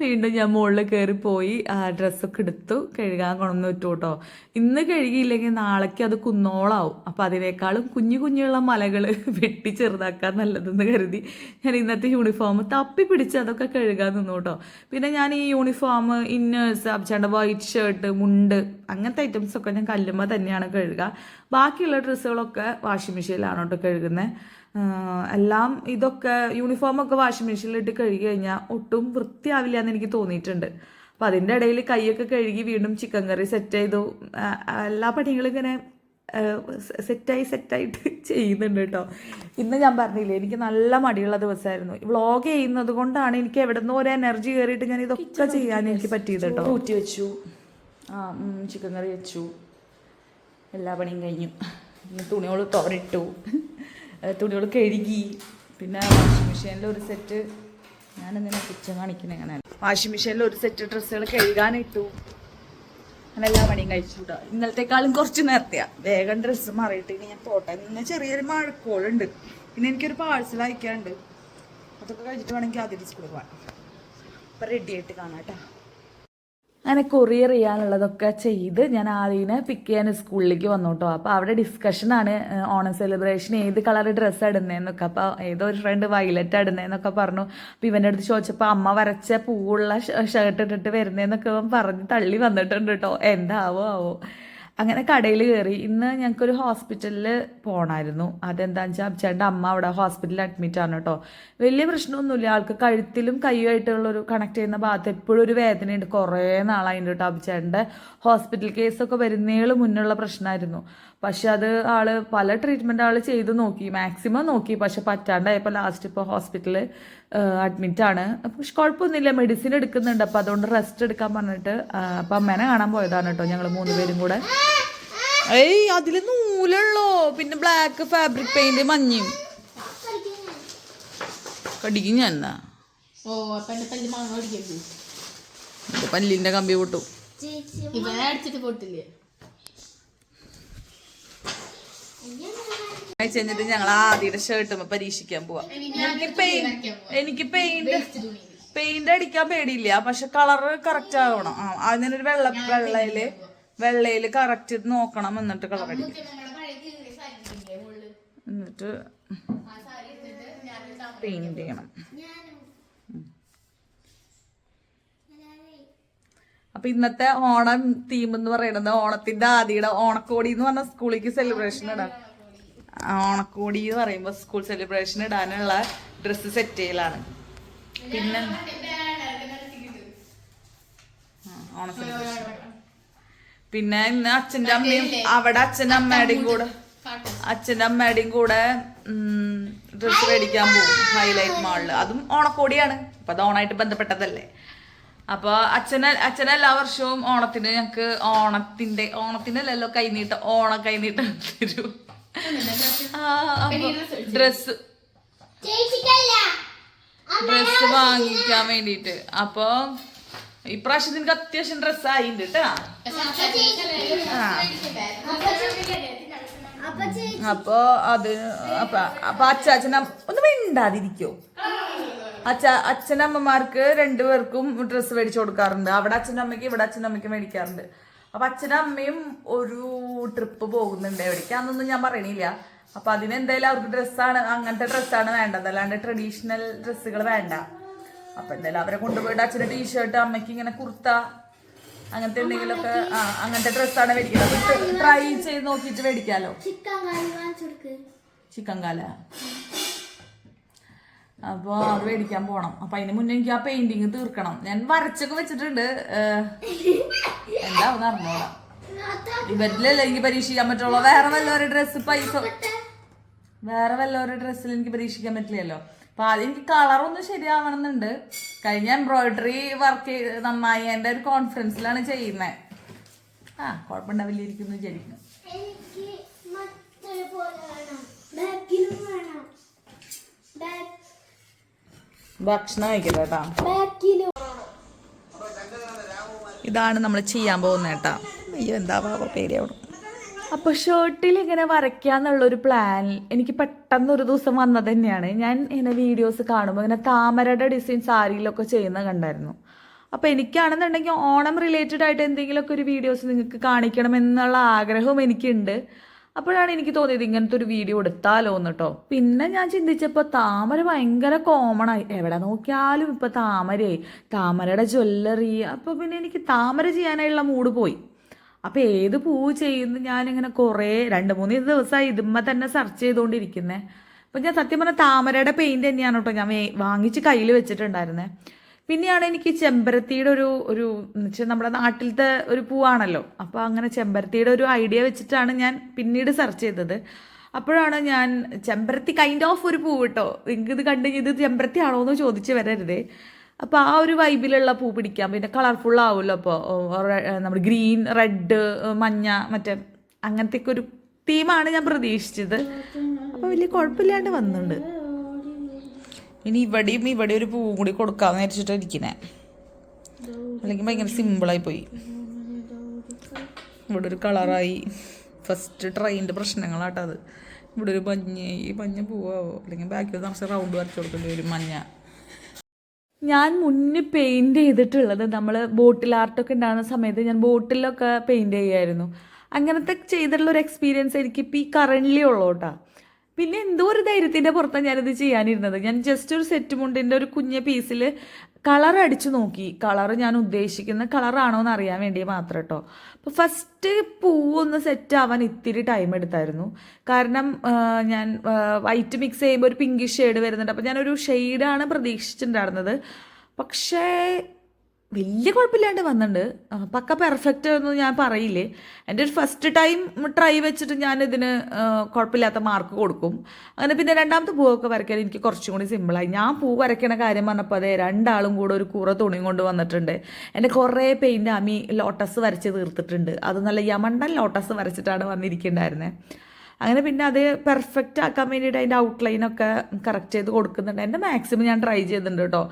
B: വീണ്ടും ഞാൻ മുകളിൽ കയറിപ്പോയി ഡ്രസ്സൊക്കെ എടുത്തു കഴുകാൻ കൊണ്ടുവന്ന് വെച്ചു കേട്ടോ. ഇന്ന് കഴുകിയില്ലെങ്കിൽ നാളേക്ക് അത് കുന്നോളാവും. അപ്പോൾ അതിനേക്കാളും കുഞ്ഞുള്ള മലകൾ വെട്ടി ചെറുതാക്കാൻ നല്ലതെന്ന് കരുതി ഞാൻ ഇന്നത്തെ യൂണിഫോം തപ്പി പിടിച്ച് അതൊക്കെ കഴുകാൻ നിന്നു കേട്ടോ. പിന്നെ ഞാൻ ഈ യൂണിഫോം, ഇന്നേഴ്സ്, അബ്ചാണ്ട വൈറ്റ് ഷർട്ട്, മുണ്ട് അങ്ങനത്തെ ഐറ്റംസൊക്കെ ഞാൻ കല്ലുമ്പോൾ തന്നെയാണ് കഴുകുക. ബാക്കിയുള്ള ഡ്രസ്സുകളൊക്കെ വാഷിംഗ് മെഷീനിലാണ് കേട്ടോ കഴുകുന്നത്. എല്ലാം ഇതൊക്കെ യൂണിഫോമൊക്കെ വാഷിംഗ് മെഷീനിലിട്ട് കഴുകി കഴിഞ്ഞാൽ ഒട്ടും വൃത്തിയാവില്ല എന്ന് എനിക്ക് തോന്നിയിട്ടുണ്ട്. അപ്പോൾ അതിൻ്റെ ഇടയിൽ കൈയൊക്കെ കഴുകി വീണ്ടും ചിക്കൻ കറി സെറ്റ് ചെയ്തു. എല്ലാ പണികളും ഇങ്ങനെ സെറ്റായിട്ട് ചെയ്യുന്നുണ്ട് കേട്ടോ. ഇന്ന് ഞാൻ പറഞ്ഞില്ലേ എനിക്ക് നല്ല മടിയുള്ള ദിവസമായിരുന്നു. വ്ളോഗ് ചെയ്യുന്നത് കൊണ്ടാണ് എനിക്ക് എവിടെ നിന്നോ ഒരു എനർജി കയറിയിട്ട് ഞാൻ ഇതൊക്കെ ചെയ്യാൻ എനിക്ക് പറ്റിയത് കേട്ടോ. ഊറ്റി വെച്ചു, ചിക്കൻ കറി വെച്ചു, എല്ലാ പണിയും കഴിഞ്ഞു. തുണികൾ തോരട്ടു, തുണികൾ കഴുകി, പിന്നെ വാഷിംഗ് മെഷീനിൽ ഒരു സെറ്റ്, ഞാനിങ്ങനെ കിച്ചൺ കാണിക്കുന്നത് എങ്ങനെ, വാഷിംഗ് മെഷീനിൽ ഒരു സെറ്റ് ഡ്രസ്സുകൾ കഴുകാനിട്ടു. അങ്ങനെ എല്ലാ പണിയും കഴിച്ചുകൂടാ. ഇന്നലത്തെക്കാളും കുറച്ച് നേരത്തെയാ. വേഗം ഡ്രസ്സ് മാറിയിട്ട് ഇനി ഞാൻ പോട്ടെ. ഇന്ന് ചെറിയൊരു മഴക്കോളുണ്ട്. പിന്നെ എനിക്കൊരു പാഴ്സൽ അയക്കാനുണ്ട്. അതൊക്കെ കഴിച്ചിട്ട് വേണമെങ്കിൽ ആദ്യം സ്കൂളിൽ പോകാൻ. അപ്പം റെഡി ആയിട്ട് കാണാം കേട്ടോ. അങ്ങനെ കൊറിയർ ചെയ്യാനുള്ളതൊക്കെ ചെയ്ത് ഞാൻ ആദ്യം പിക്ക് ചെയ്യാൻ സ്കൂളിലേക്ക് വന്നു കേട്ടോ. അപ്പോൾ അവിടെ ഡിസ്കഷനാണ് ഓണം സെലിബ്രേഷൻ ഏത് കളർ ഡ്രസ്സ് ഇടുന്നതെന്നൊക്കെ. അപ്പോൾ ഏതോ ഒരു ഫ്രണ്ട് വയലറ്റ് ഇടുന്നതെന്നൊക്കെ പറഞ്ഞു. അപ്പോൾ ഇവൻ്റെ അടുത്ത് ചോദിച്ചപ്പോൾ അമ്മ വരച്ച പൂവുള്ള ഷർട്ട് ഇട്ടിട്ട് വരുന്നതെന്നൊക്കെ പറഞ്ഞ് തള്ളി വന്നിട്ടുണ്ട് കേട്ടോ. എന്താവോ ആവോ. അങ്ങനെ കടയിൽ കയറി. ഇന്ന് ഞങ്ങൾക്കൊരു ഹോസ്പിറ്റലിൽ പോകണമായിരുന്നു. അതെന്താണെന്ന് വെച്ചാൽ അബ്ചേട്ടൻ്റെ അമ്മ അവിടെ ഹോസ്പിറ്റലിൽ അഡ്മിറ്റ് ആണ് കേട്ടോ. വലിയ പ്രശ്നമൊന്നുമില്ല. ആൾക്ക് കഴുത്തിലും കൈയുമായിട്ടുള്ളൊരു കണക്ട് ചെയ്യുന്ന ഭാഗത്ത് എപ്പോഴും ഒരു വേദനയുണ്ട്. കുറേ നാളായിട്ടുണ്ട് കേട്ടോ. അബ്ചേട്ടൻ്റെ ഹോസ്പിറ്റൽ കേസൊക്കെ വരുന്നേള് മുന്നുള്ള പ്രശ്നമായിരുന്നു. പക്ഷെ അത് പല ട്രീറ്റ്മെൻറ്റ് ചെയ്ത് നോക്കി, മാക്സിമം നോക്കി. പക്ഷെ പറ്റാണ്ടായപ്പോൾ ലാസ്റ്റ് ഇപ്പോൾ ഹോസ്പിറ്റലിൽ അഡ്മിറ്റാണ്. പക്ഷെ കുഴപ്പമൊന്നുമില്ല, മെഡിസിൻ എടുക്കുന്നുണ്ട്. അപ്പോൾ അതുകൊണ്ട് റെസ്റ്റ് എടുക്കാൻ പറഞ്ഞിട്ട് അപ്പം അമ്മേനെ കാണാൻ പോയതാണ് കേട്ടോ ഞങ്ങൾ 3 പേരും കൂടെ. ഏയ് അതിൽ നൂലുള്ളോ, പിന്നെ ബ്ലാക്ക് ഫാബ്രിക് പെയിന്റ് മഞ്ഞയും കടിക്കും ഞാൻ. പല്ലിന്റെ കമ്പി പൊട്ടു. കഴിഞ്ഞിട്ട് ഞങ്ങൾ ആദ്യയുടെ ഷർട്ട് പരീക്ഷിക്കാൻ പോവാ. എനിക്ക് പെയിന്റ് അടിക്കാൻ പേടിയില്ല, പക്ഷെ കളറ് കറക്റ്റ് ആവണം. അതിനൊരു വെള്ളയില് കറക്റ്റ് നോക്കണം, എന്നിട്ട് കളർ അടിക്കും. എന്നിട്ട് പെയിന്റ് ചെയ്യണം. അപ്പൊ ഇന്നത്തെ ഓണം തീം എന്ന് പറയുന്നത് ഓണത്തിന്റെ ആദ്യയുടെ ഓണക്കോടി എന്ന് പറഞ്ഞ സ്കൂളിലേക്ക് സെലിബ്രേഷൻ ഇടാൻ, ഓണക്കോടി എന്ന് പറയുമ്പോൾ സ്കൂൾ സെലിബ്രേഷൻ ഇടാനുള്ള ഡ്രസ്സ് സെറ്റ് ചെയ്യലാണ്. പിന്നെ ഓണ സെലിബ്രേഷൻ. പിന്നെ ഇന്ന് അച്ഛൻ്റെ അമ്മയും അവിടെ അച്ഛൻ്റെ അമ്മയുടെയും കൂടെ ഡ്രസ്സ് മേടിക്കാൻ പോകും ഹൈലൈറ്റ് മാളില്. അതും ഓണക്കോടിയാണ്. അപ്പൊ അത് ഓണായിട്ട് ബന്ധപ്പെട്ടതല്ലേ. അപ്പൊ അച്ഛൻ എല്ലാ വർഷവും ഓണത്തിന് ഞങ്ങക്ക് ഓണത്തിനല്ലല്ലോ കൈനീട്ടം, കൈനീട്ടം തരൂ. ഡ്രസ് വാങ്ങിക്കാൻ വേണ്ടിട്ട്. അപ്പൊ ഇപ്രാവശ്യം നിനക്ക് അത്യാവശ്യം ഡ്രസ്സ് ആയിണ്ട് കേട്ടാ. അപ്പൊ അപ്പൊ അച്ഛന ഒന്ന് മിണ്ടാതിരിക്കോ. അച്ഛനമ്മമാർക്ക് 2 പേർക്കും ഡ്രസ്സ് മേടിച്ചു കൊടുക്കാറുണ്ട്. അവിടെ അച്ഛനമ്മയ്ക്ക് ഇവിടെ അച്ഛനമ്മയ്ക്ക് മേടിക്കാറുണ്ട്. അപ്പൊ അച്ഛനും അമ്മയും ഒരു ട്രിപ്പ് പോകുന്നുണ്ട്. എവിടേക്കാന്നൊന്നും ഞാൻ പറയണില്ല. അപ്പൊ അതിനെന്തായാലും അവർക്ക് അങ്ങനത്തെ ഡ്രസ്സാണ് വേണ്ടത്, അല്ലാണ്ട് ട്രഡീഷണൽ ഡ്രസ്സുകൾ വേണ്ട. അപ്പൊ എന്തായാലും അവരെ കൊണ്ടുപോയിട്ട് അച്ഛൻ്റെ ടീഷർട്ട്, അമ്മയ്ക്ക് ഇങ്ങനെ കുർത്ത, അങ്ങനത്തെ എന്തെങ്കിലുമൊക്കെ അങ്ങനത്തെ ഡ്രസ്സാണ് മേടിക്കുന്നത്. ട്രൈ ചെയ്ത് നോക്കിയിട്ട് മേടിക്കാലോ. ചിക്കൻ കാല. അപ്പോൾ അത് മേടിക്കാൻ പോണം. അപ്പൊ അതിന് മുന്നേ എനിക്ക് ആ പെയിന്റിങ് തീർക്കണം. ഞാൻ വരച്ചൊക്കെ വെച്ചിട്ടുണ്ട്. എന്താവും അറിഞ്ഞോളാം. ഇവരിലല്ലേ എനിക്ക് പരീക്ഷിക്കാൻ പറ്റുള്ളൂ. വേറെ വല്ലവരുടെ ഡ്രസ്സിൽ എനിക്ക് പരീക്ഷിക്കാൻ പറ്റില്ലല്ലോ. അപ്പൊ ആദ്യം എനിക്ക് കളറൊന്നും ശരിയാവണമെന്നുണ്ട്. കഴിഞ്ഞ എംബ്രോയിഡറി വർക്ക് നന്നായി എൻ്റെ ഒരു കോൺഫിഡൻസിലാണ് ചെയ്യുന്നത്. കുഴപ്പമുണ്ടാവില്ലായിരിക്കും വിചാരിക്കുന്നു. ഭക്ഷണം കഴിക്കില്ല കേട്ടാ. ഇതാണ് നമ്മൾ ചെയ്യാൻ പോകുന്നത് കേട്ടാ. അയ്യോ എന്താ പേടിയാവണം. അപ്പോൾ ഷർട്ടിൽ ഇങ്ങനെ വരയ്ക്കാന്നുള്ളൊരു പ്ലാൻ എനിക്ക് പെട്ടെന്നൊരു ദിവസം വന്നത് തന്നെയാണ്. ഞാൻ ഇങ്ങനെ വീഡിയോസ് കാണുമ്പോൾ ഇങ്ങനെ താമരയുടെ ഡിസൈൻ സാരിയിലൊക്കെ ചെയ്യുന്നത് കണ്ടായിരുന്നു. അപ്പോൾ എനിക്കാണെന്നുണ്ടെങ്കിൽ ഓണം റിലേറ്റഡ് ആയിട്ട് എന്തെങ്കിലുമൊക്കെ ഒരു വീഡിയോസ് നിങ്ങൾക്ക് കാണിക്കണം എന്നുള്ള ആഗ്രഹവും എനിക്കുണ്ട്. അപ്പോഴാണ് എനിക്ക് തോന്നിയത് ഇങ്ങനത്തെ ഒരു വീഡിയോ എടുത്താലോ എന്ന് കേട്ടോ. പിന്നെ ഞാൻ ചിന്തിച്ചപ്പോൾ താമര ഭയങ്കര കോമൺ ആയി. എവിടെ നോക്കിയാലും ഇപ്പോൾ താമരയുടെ ജ്വല്ലറി. അപ്പോൾ പിന്നെ എനിക്ക് താമര ചെയ്യാനായുള്ള മൂഡ് പോയി. അപ്പോൾ ഏത് പൂവ് ചെയ്യുന്നു ഞാനിങ്ങനെ കുറേ 2-3 ദിവസമായി ഇതുമ്മ തന്നെ സെർച്ച് ചെയ്തുകൊണ്ടിരിക്കുന്നത്. അപ്പം ഞാൻ സത്യം പറഞ്ഞാൽ താമരയുടെ പെയിൻറ് തന്നെയാണ് കേട്ടോ ഞാൻ വാങ്ങിച്ച് കയ്യിൽ വെച്ചിട്ടുണ്ടായിരുന്നത്. പിന്നെയാണ് എനിക്ക് ചെമ്പരത്തിയുടെ ഒരു എന്നുവെച്ചാൽ നമ്മുടെ നാട്ടിലത്തെ ഒരു പൂവാണല്ലോ. അപ്പോൾ അങ്ങനെ ചെമ്പരത്തിയുടെ ഒരു ഐഡിയ വെച്ചിട്ടാണ് ഞാൻ പിന്നീട് സെർച്ച് ചെയ്തത്. അപ്പോഴാണ് ഞാൻ ചെമ്പരത്തി കൈൻഡ് ഓഫ് ഒരു പൂവ് കേട്ടോ. നിങ്ങൾക്ക് ഇത് കണ്ടു ഇത് ചെമ്പരത്തി ആണോ എന്ന് ചോദിച്ച് വരരുതേ. അപ്പോൾ ആ ഒരു വൈബിലുള്ള പൂ പിടിക്കാം. പിന്നെ കളർഫുൾ ആവുമല്ലോ. അപ്പോൾ നമ്മുടെ ഗ്രീൻ, റെഡ്, മഞ്ഞ അങ്ങനത്തെയൊക്കെ ഒരു തീമാണ് ഞാൻ പ്രതീക്ഷിച്ചത്. അപ്പോൾ വലിയ കുഴപ്പമില്ലാണ്ട് വന്നിട്ടുണ്ട്. ഇനി ഇവിടെ ഒരു പൂവും കൂടി കൊടുക്കാമെന്ന് വിചാരിച്ചിട്ട് ഇരിക്കണേ, അല്ലെങ്കിൽ ഭയങ്കര സിമ്പിളായി പോയി. ഇവിടെ ഒരു കളറായി. ഫസ്റ്റ് ട്രെയിൻ്റെ പ്രശ്നങ്ങളാട്ടോ അത്. ഇവിടെ ഒരു മഞ്ഞ പൂവാവോ, അല്ലെങ്കിൽ ബാക്കിൽ നിറച്ച് റൗണ്ട് വരച്ച് കൊടുക്കേണ്ടി വരും മഞ്ഞ.
A: ഞാൻ മുന്നേ പെയിൻറ് ചെയ്തിട്ടുള്ളത് നമ്മൾ ബോട്ടിൽ ആർട്ടൊക്കെ ഉണ്ടാകുന്ന സമയത്ത് ഞാൻ ബോട്ടിലൊക്കെ പെയിൻറ് ചെയ്യുമായിരുന്നു. അങ്ങനത്തെ ചെയ്തിട്ടുള്ളൊരു എക്സ്പീരിയൻസ് എനിക്കിപ്പോൾ ഈ കറൻ്റ്ലി ഉള്ളൂ കേട്ടോ. പിന്നെ എന്തോ ഒരു ധൈര്യത്തിൻ്റെ പുറത്താണ് ഞാനിത് ചെയ്യാനിരുന്നത്. ഞാൻ ജസ്റ്റ് ഒരു സെറ്റ് മുണ്ടിൻ്റെ ഒരു കുഞ്ഞ പീസിൽ കളർ അടിച്ചു നോക്കി. കളർ ഞാൻ ഉദ്ദേശിക്കുന്ന കളറാണോ എന്ന് അറിയാൻ വേണ്ടി മാത്രം കേട്ടോ. അപ്പോൾ ഫസ്റ്റ് പൂവൊന്ന് സെറ്റ് ആവാൻ ഇത്തിരി ടൈം എടുത്തായിരുന്നു. കാരണം ഞാൻ വൈറ്റ് മിക്സ് ചെയ്യുമ്പോൾ ഒരു പിങ്കിഷ് ഷെയ്ഡ് വരുന്നുണ്ട്. അപ്പോൾ ഞാനൊരു ഷെയ്ഡാണ് പ്രതീക്ഷിച്ചിട്ടുണ്ടായിരുന്നത്. പക്ഷേ വലിയ കുഴപ്പമില്ലാണ്ട് വന്നിട്ടുണ്ട്. പക്ക പെർഫെക്റ്റ് ഒന്നും ഞാൻ പറയില്ലേ. എൻ്റെ ഒരു ഫസ്റ്റ് ടൈം ട്രൈ വെച്ചിട്ട് ഞാനിതിന് കുഴപ്പമില്ലാത്ത മാർക്ക് കൊടുക്കും. അങ്ങനെ പിന്നെ രണ്ടാമത്തെ പൂവൊക്കെ വരയ്ക്കാൻ എനിക്ക് കുറച്ചും കൂടി സിമ്പിളായി. ഞാൻ പൂ വരയ്ക്കണ കാര്യം പറഞ്ഞപ്പോൾ അതെ, രണ്ടാളും കൂടെ ഒരു കൂറ തുണിയും കൊണ്ട് വന്നിട്ടുണ്ട്. എൻ്റെ കുറേ പെയിൻ്റ് ആമി ലോട്ടസ് വരച്ച് തീർത്തിട്ടുണ്ട്. അത് നല്ല യമണ്ടൻ ലോട്ടസ് വരച്ചിട്ടാണ് വന്നിരിക്കുന്നുണ്ടായിരുന്നത്. അങ്ങനെ പിന്നെ അത് പെർഫെക്റ്റ് ആക്കാൻ വേണ്ടിയിട്ട് അതിൻ്റെ ഔട്ട്ലൈനൊക്കെ കറക്റ്റ് ചെയ്ത് കൊടുക്കുന്നുണ്ട്. എൻ്റെ മാക്സിമം ഞാൻ ട്രൈ ചെയ്തിട്ടുണ്ട് കേട്ടോ.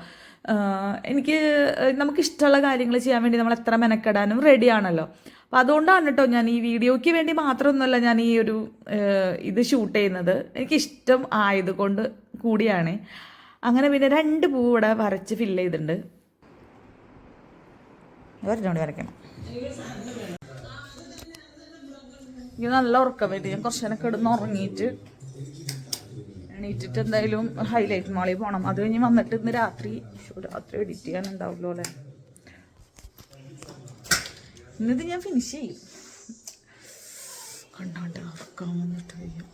A: നമുക്കിഷ്ടമുള്ള കാര്യങ്ങൾ ചെയ്യാൻ വേണ്ടി നമ്മൾ എത്ര മെനക്കെടാനും റെഡിയാണല്ലോ. അപ്പോൾ അതുകൊണ്ടാണ് കേട്ടോ ഞാൻ ഈ വീഡിയോയ്ക്ക് വേണ്ടി മാത്രമൊന്നുമല്ല ഞാൻ ഈ ഒരു ഇത് ഷൂട്ട് ചെയ്യുന്നത്. എനിക്കിഷ്ടം ആയതുകൊണ്ട് കൂടിയാണ്. അങ്ങനെ പിന്നെ 2 പൂ ഇവിടെ വരച്ച് ഫില്ല് ചെയ്തിട്ടുണ്ട്. വരയ്ക്കണം. എനിക്ക് നല്ല ഉറക്കം വരും. ഞാൻ കുറച്ച് നേരം കിടന്ന് ഉറങ്ങിയിട്ട് എണീറ്റിട്ട് എന്തായാലും ഹൈലൈറ്റ് മാളിൽ പോകണം. അത് കഴിഞ്ഞ് വന്നിട്ട് ഇന്ന് രാത്രി എഡിറ്റ് ചെയ്യാനുണ്ടാവുമല്ലോ അല്ലേ. ഇന്നിത് ഞാൻ ഫിനിഷ് ചെയ്യും. കണ്ടാണ്ട് ഉറക്കാൻ വന്നിട്ട് കഴിയും.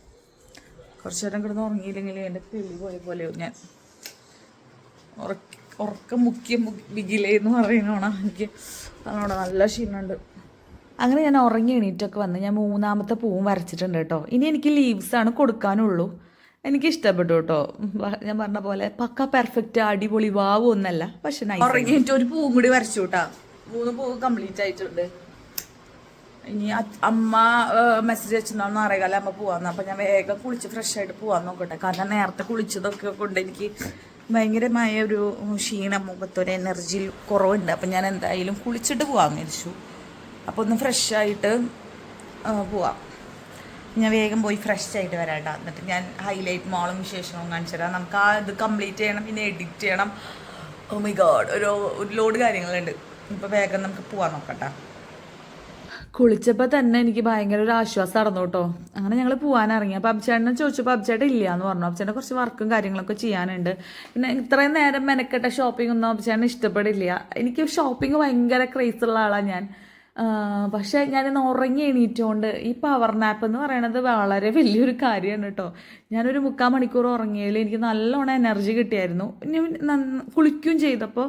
A: കുറച്ച് നേരം കിടന്ന് ഉറങ്ങിയില്ലെങ്കിൽ എൻ്റെ കിളി പോലെയോ. ഞാൻ ഉറക്കം മുഖ്യം ബിഗിലെന്ന് പറയുന്നോണ എനിക്ക് അതിനോട് നല്ല ക്ഷീണമുണ്ട്. അങ്ങനെ ഞാൻ ഉറങ്ങി എണീറ്റൊക്കെ വന്ന് ഞാൻ 3ാമത്തെ പൂവും വരച്ചിട്ടുണ്ട് കേട്ടോ. ഇനി എനിക്ക് ലീവ്സാണ് കൊടുക്കാനുള്ളൂ. എനിക്ക് ഇഷ്ടപ്പെട്ടു കേട്ടോ. ഞാൻ പറഞ്ഞ പോലെ പക്ക പെർഫെക്റ്റ് അടിപൊളി വാവ് ഒന്നല്ല, പക്ഷെ
B: ഉറങ്ങിയിട്ട് ഒരു പൂവും കൂടി വരച്ചു കേട്ടാ. 3 പൂവ് കംപ്ലീറ്റ് ആയിട്ടുണ്ട്. ഇനി അമ്മ മെസ്സേജ് വെച്ചിട്ടുണ്ടാവും 6:15 അമ്മ പോവാന്ന്. അപ്പം ഞാൻ വേഗം കുളിച്ച് ഫ്രഷ് ആയിട്ട് പോവാൻ നോക്കട്ടെ. കാരണം നേരത്തെ കുളിച്ചതൊക്കെ കൊണ്ട് എനിക്ക് ഭയങ്കരമായ ഒരു ക്ഷീണം, മുഖത്തൊരു എനർജി കുറവുണ്ട്. അപ്പം ഞാൻ എന്തായാലും കുളിച്ചിട്ട് പോവാമെന്ന് വിചാരിച്ചു. അപ്പോൾ ഒന്ന് ഫ്രഷ് ആയിട്ട് പോവാം. ഞാൻ വേഗം പോയി ഫ്രഷ് ആയിട്ട് വരാം കേട്ടോ. എന്നിട്ട് ഞാൻ ഹൈലൈറ്റ് മാളും വിശേഷവും കാണിച്ചു തരാം. നമുക്ക് ആ ഇത് കംപ്ലീറ്റ് ചെയ്യണം, പിന്നെ എഡിറ്റ് ചെയ്യണം. ഓ മൈ ഗോഡ്, ഒരു ലോഡ് കാര്യങ്ങളുണ്ട്. ഇപ്പോൾ വേഗം നമുക്ക് പോവാൻ നോക്കട്ടെ.
A: കുളിച്ചപ്പോൾ തന്നെ എനിക്ക് ഭയങ്കര ഒരു ആശ്വാസം നടന്നു കേട്ടോ. അങ്ങനെ ഞങ്ങൾ പോകാനിറങ്ങി. അപ്പോൾ അബ്ചേട്ടനെ ചോദിച്ചപ്പോൾ അബ്ചേട്ടൻ ഇല്ല എന്ന് പറഞ്ഞു. അബ്ചേട്ടൻ കുറച്ച് വർക്കും കാര്യങ്ങളൊക്കെ ചെയ്യാനുണ്ട്. പിന്നെ ഇത്രയും നേരം മെനക്കെട്ട ഷോപ്പിംഗ് ഒന്നും അബ്ചേട്ടന് ഇഷ്ടപ്പെടില്ല. എനിക്ക് ഷോപ്പിംഗ് ഭയങ്കര ക്രേസുള്ള ആളാണ് ഞാൻ. പക്ഷേ ഞാനിന്ന് ഉറങ്ങി എണീറ്റുകൊണ്ട് ഈ പവർ നാപ്പ് എന്ന് പറയണത് വളരെ വലിയൊരു കാര്യമാണ് കേട്ടോ. ഞാനൊരു 3/4 മണിക്കൂർ ഉറങ്ങിയതിൽ എനിക്ക് നല്ലോണം എനർജി കിട്ടിയായിരുന്നു. ഇനി കുളിക്കുകയും ചെയ്തപ്പോൾ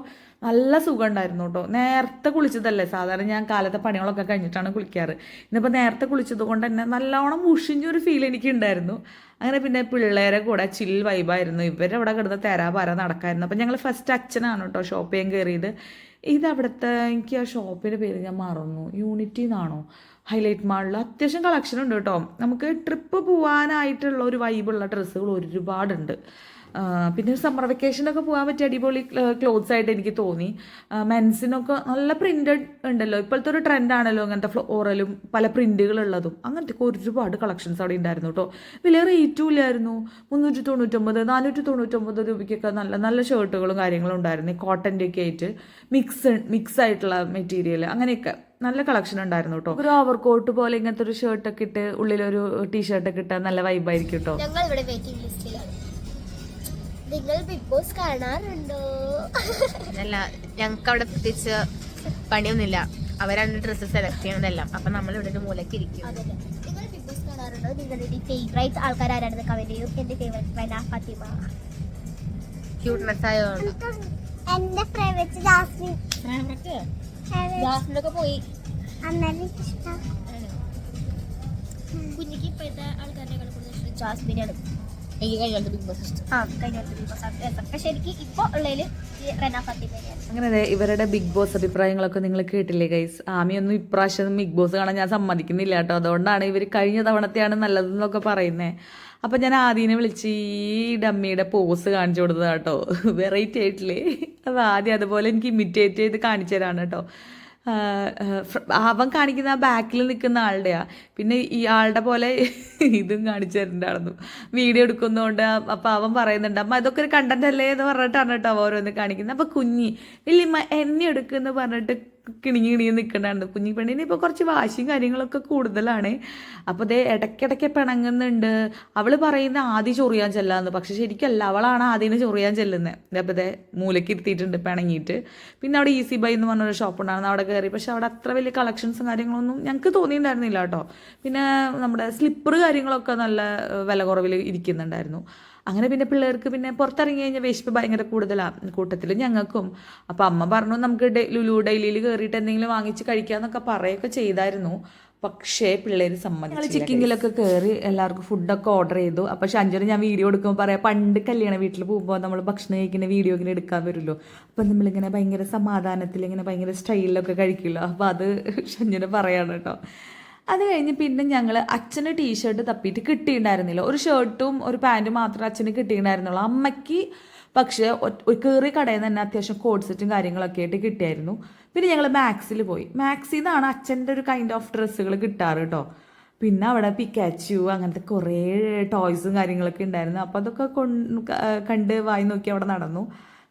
A: നല്ല സുഖം ഉണ്ടായിരുന്നു കേട്ടോ. നേരത്തെ കുളിച്ചതല്ലേ, സാധാരണ ഞാൻ കാലത്തെ പണികളൊക്കെ കഴിഞ്ഞിട്ടാണ് കുളിക്കാറ്. ഇന്നിപ്പോൾ നേരത്തെ കുളിച്ചത് കൊണ്ട് തന്നെ നല്ലോണം മുഷിഞ്ഞൊരു ഫീൽ എനിക്ക് ഉണ്ടായിരുന്നു. അങ്ങനെ പിന്നെ പിള്ളേരെ കൂടെ ചിൽ വൈബായിരുന്നു. ഇവരവിടെ കിടന്ന് തെരാപാര നടക്കായിരുന്നു. അപ്പം ഞങ്ങൾ ഫസ്റ്റ് അച്ഛനാണ് കേട്ടോ ഷോപ്പ് ചെയ്യാൻ കയറിയത്. ഇതവിടുത്തെ, എനിക്ക് ആ ഷോപ്പിൻ്റെ പേര് ഞാൻ മറന്നു, യൂണിറ്റി എന്നാണോ, ഹൈലൈറ്റ് മാളിൽ അത്യാവശ്യം കളക്ഷൻ ഉണ്ട് കേട്ടോ. നമുക്ക് ട്രിപ്പ് പോകാനായിട്ടുള്ള ഒരു വൈബുള്ള ഡ്രസ്സുകൾ ഒരുപാടുണ്ട്. പിന്നെ സമ്മർ വെക്കേഷനൊക്കെ പോകാൻ പറ്റിയ അടിപൊളി ക്ലോത്ത്സ് ആയിട്ട് എനിക്ക് തോന്നി. മെൻസിനൊക്കെ നല്ല പ്രിൻറ്റഡ് ഉണ്ടല്ലോ. ഇപ്പോഴത്തെ ഒരു ട്രെൻഡാണല്ലോ അങ്ങനത്തെ ഫ്ലോറലും പല പ്രിൻറ്റുകളുള്ളതും. അങ്ങനത്തെ ഒരുപാട് കളക്ഷൻസ് അവിടെ ഉണ്ടായിരുന്നു കേട്ടോ. വലിയ റേറ്റും ഇല്ലായിരുന്നു. 399, 499 രൂപയ്ക്കൊക്കെ നല്ല നല്ല ഷർട്ടുകളും കാര്യങ്ങളും ഉണ്ടായിരുന്നു. കോട്ടൻ്റെ ഒക്കെ ആയിട്ട് മിക്സ് ആയിട്ടുള്ള മെറ്റീരിയൽ, അങ്ങനെയൊക്കെ നല്ല കളക്ഷൻ ഉണ്ടായിരുന്നു കേട്ടോ. ഒരു ഓവർ കോട്ട് പോലെ ഇങ്ങനത്തെ ഒരു ഷർട്ടൊക്കെ ഇട്ട് ഉള്ളിലൊരു ടീഷർട്ടൊക്കെ ഇട്ടാൽ നല്ല വൈബായിരിക്കും കേട്ടോ.
C: നിങ്ങൾ ബിഗ് ബോസ് കാണാറുണ്ടോ?
D: അല്ല, ഞങ്ങൾക്ക് അവിടെ പ്രത്യേകിച്ച് പണിയൊന്നുമില്ല. അവരാണ് ഡ്രസ്സ് സെലക്ട് ചെയ്യണതെല്ലാം. അപ്പൊ നമ്മൾ ഇവിടെ ഒരു മൂലക്ക് ഇരിക്കും.
C: നിങ്ങൾ ബിഗ് ബോസ് കാണാറുണ്ടോ? നിങ്ങളുടെ ഫേവറേറ്റ് ആൾക്കാർ ആരാണെന്ന് കമന്റ് ചെയ്യും. എന്റെ ഫേവറേറ്റ് ഫ്രണ്ട് ഫാത്തിമ.
D: ക്യൂട്ട്നെസ് ആയതുകൊണ്ട്.
C: എന്റെ ഫേവറേറ്റ് ജാസ്മിൻ.
D: ജാസ്മിനൊക്കെ പോയി.
C: കുഞ്ഞിക്ക് ഇപ്പോഴത്തെ ആൾക്കാരെ ജാസ്മിനാണ്.
D: എനിക്ക് കഴിഞ്ഞ ബിഗ് ബോസ് ഇഷ്ടം.
C: കഴിഞ്ഞ ബിഗ് ബോസ് പക്ഷെ എനിക്ക് ഇപ്പോൾ ഉള്ളതിൽ റെന ഫാത്തിമേനെയാണ്.
A: അങ്ങനെ ഇവരുടെ ബിഗ് ബോസ് അഭിപ്രായങ്ങളൊക്കെ നിങ്ങൾ കേട്ടില്ലേ ഗൈസ്? ആമിയൊന്നും ഇപ്രാവശ്യം ബിഗ് ബോസ് കാണാൻ ഞാൻ സമ്മതിക്കുന്നില്ല കേട്ടോ. അതുകൊണ്ടാണ് ഇവർ കഴിഞ്ഞ തവണത്തെയാണ് നല്ലതെന്നൊക്കെ പറയുന്നത്. അപ്പം ഞാൻ ആദ്യനെ വിളിച്ച് ഈ ഡമ്മിയുടെ പോസ് കാണിച്ചു കൊടുത്തത് കേട്ടോ. വെറൈറ്റി ആയിട്ടില്ലേ? അത് ആദ്യം അതുപോലെ എനിക്ക് ഇമിറ്റേറ്റ് ചെയ്ത് കാണിച്ചു തരാണ് കേട്ടോ. അവൻ കാണിക്കുന്ന ആ ബാക്കിൽ നിൽക്കുന്ന ആളുടെയാ. പിന്നെ ഈ ആളുടെ പോലെ ഇതും കാണിച്ചു തരുന്നുണ്ടായിരുന്നു വീഡിയോ എടുക്കുന്നതുകൊണ്ട്. അപ്പം അവൻ പറയുന്നുണ്ട് അമ്മ ഇതൊക്കെ ഒരു കണ്ടന്റ് അല്ലേ എന്ന് പറഞ്ഞിട്ടാണ് കേട്ടോ ഓരോന്ന് കാണിക്കുന്നത്. അപ്പം കുഞ്ഞി വലിയമ്മ എന്നെ എടുക്കുമെന്ന് പറഞ്ഞിട്ട് കിണിങ്ങി നിൽക്കണ്ടായിരുന്നു. കുഞ്ഞി പെണ്ണിന് ഇപ്പോൾ കുറച്ച് വാശിയും കാര്യങ്ങളൊക്കെ കൂടുതലാണ്. അപ്പോൾ അതേ ഇടയ്ക്കിടയ്ക്ക് പിണങ്ങുന്നുണ്ട്. അവൾ പറയുന്ന ആദ്യം ചൊറിയാൻ ചെല്ലാന്ന്, പക്ഷെ ശരിക്കല്ല അവളാണ് ആദ്യം ചൊറിയാൻ ചെല്ലുന്നത്. അപ്പോൾ അതേ മൂലയ്ക്ക് ഇരുത്തിയിട്ടുണ്ട് പിണങ്ങിയിട്ട്. പിന്നെ അവിടെ ഈസി ബൈ എന്ന് പറഞ്ഞൊരു ഷോപ്പ് ഉണ്ടായിരുന്നു, അവിടെ കയറി. പക്ഷെ അവിടെ അത്ര വലിയ കളക്ഷൻസും കാര്യങ്ങളൊന്നും ഞങ്ങൾക്ക് തോന്നിയിട്ടുണ്ടായിരുന്നില്ല കേട്ടോ. പിന്നെ നമ്മുടെ സ്ലിപ്പർ കാര്യങ്ങളൊക്കെ നല്ല വില കുറവിൽ ഇരിക്കുന്നുണ്ടായിരുന്നു. അങ്ങനെ പിന്നെ പിള്ളേർക്ക് പിന്നെ പുറത്തിറങ്ങി കഴിഞ്ഞാൽ വിശപ്പ് ഭയങ്കര കൂടുതലാണ് കൂട്ടത്തിൽ ഞങ്ങൾക്കും. അപ്പോൾ അമ്മ പറഞ്ഞു നമുക്ക് ലുലു ഡെയിലിയിൽ കയറിയിട്ട് എന്തെങ്കിലും വാങ്ങിച്ച് കഴിക്കാമെന്നൊക്കെ പറയുകയൊക്കെ ചെയ്തായിരുന്നു. പക്ഷേ പിള്ളേർ സമ്മതിച്ചു. ചിക്കിങ്ങിലൊക്കെ കയറി എല്ലാവർക്കും ഫുഡൊക്കെ ഓർഡർ ചെയ്തു. അപ്പോൾ ഷഞ്ചന് ഞാൻ വീഡിയോ എടുക്കുമ്പോൾ പറയാം, പണ്ട് കല്യാണ വീട്ടിൽ പോകുമ്പോൾ നമ്മൾ ഭക്ഷണം കഴിക്കുന്ന വീഡിയോ ഇങ്ങനെ എടുക്കാൻ വരുമല്ലോ. അപ്പം നമ്മളിങ്ങനെ ഭയങ്കര സമാധാനത്തിൽ ഇങ്ങനെ ഭയങ്കര സ്റ്റൈലിലൊക്കെ കഴിക്കുമല്ലോ. അപ്പോൾ അത് ഷഞ്ചന് പറയാണ് കേട്ടോ. അത് കഴിഞ്ഞ് പിന്നെ ഞങ്ങൾ അച്ഛന് ടീഷർട്ട് തപ്പിയിട്ട് കിട്ടിയിട്ടുണ്ടായിരുന്നില്ല. ഒരു ഷർട്ടും ഒരു പാൻറ്റും മാത്രമേ അച്ഛന് കിട്ടിയിട്ടുണ്ടായിരുന്നുള്ളൂ. അമ്മയ്ക്ക് പക്ഷേ ഒരു കയറി കടയിൽ നിന്ന് തന്നെ അത്യാവശ്യം കോഡ് സെറ്റും കാര്യങ്ങളൊക്കെ ആയിട്ട് കിട്ടിയായിരുന്നു. പിന്നെ ഞങ്ങൾ മാക്സിൽ പോയി. മാക്സിൽ നിന്നാണ് അച്ഛൻ്റെ ഒരു കൈൻഡ് ഓഫ് ഡ്രസ്സുകൾ കിട്ടാറ് കേട്ടോ. പിന്നെ അവിടെ പിക്കാച്ചു അങ്ങനത്തെ കുറേ ടോയ്സും കാര്യങ്ങളൊക്കെ ഉണ്ടായിരുന്നു. അപ്പോൾ അതൊക്കെ കണ്ട് വായി നോക്കി അവിടെ നടന്നു.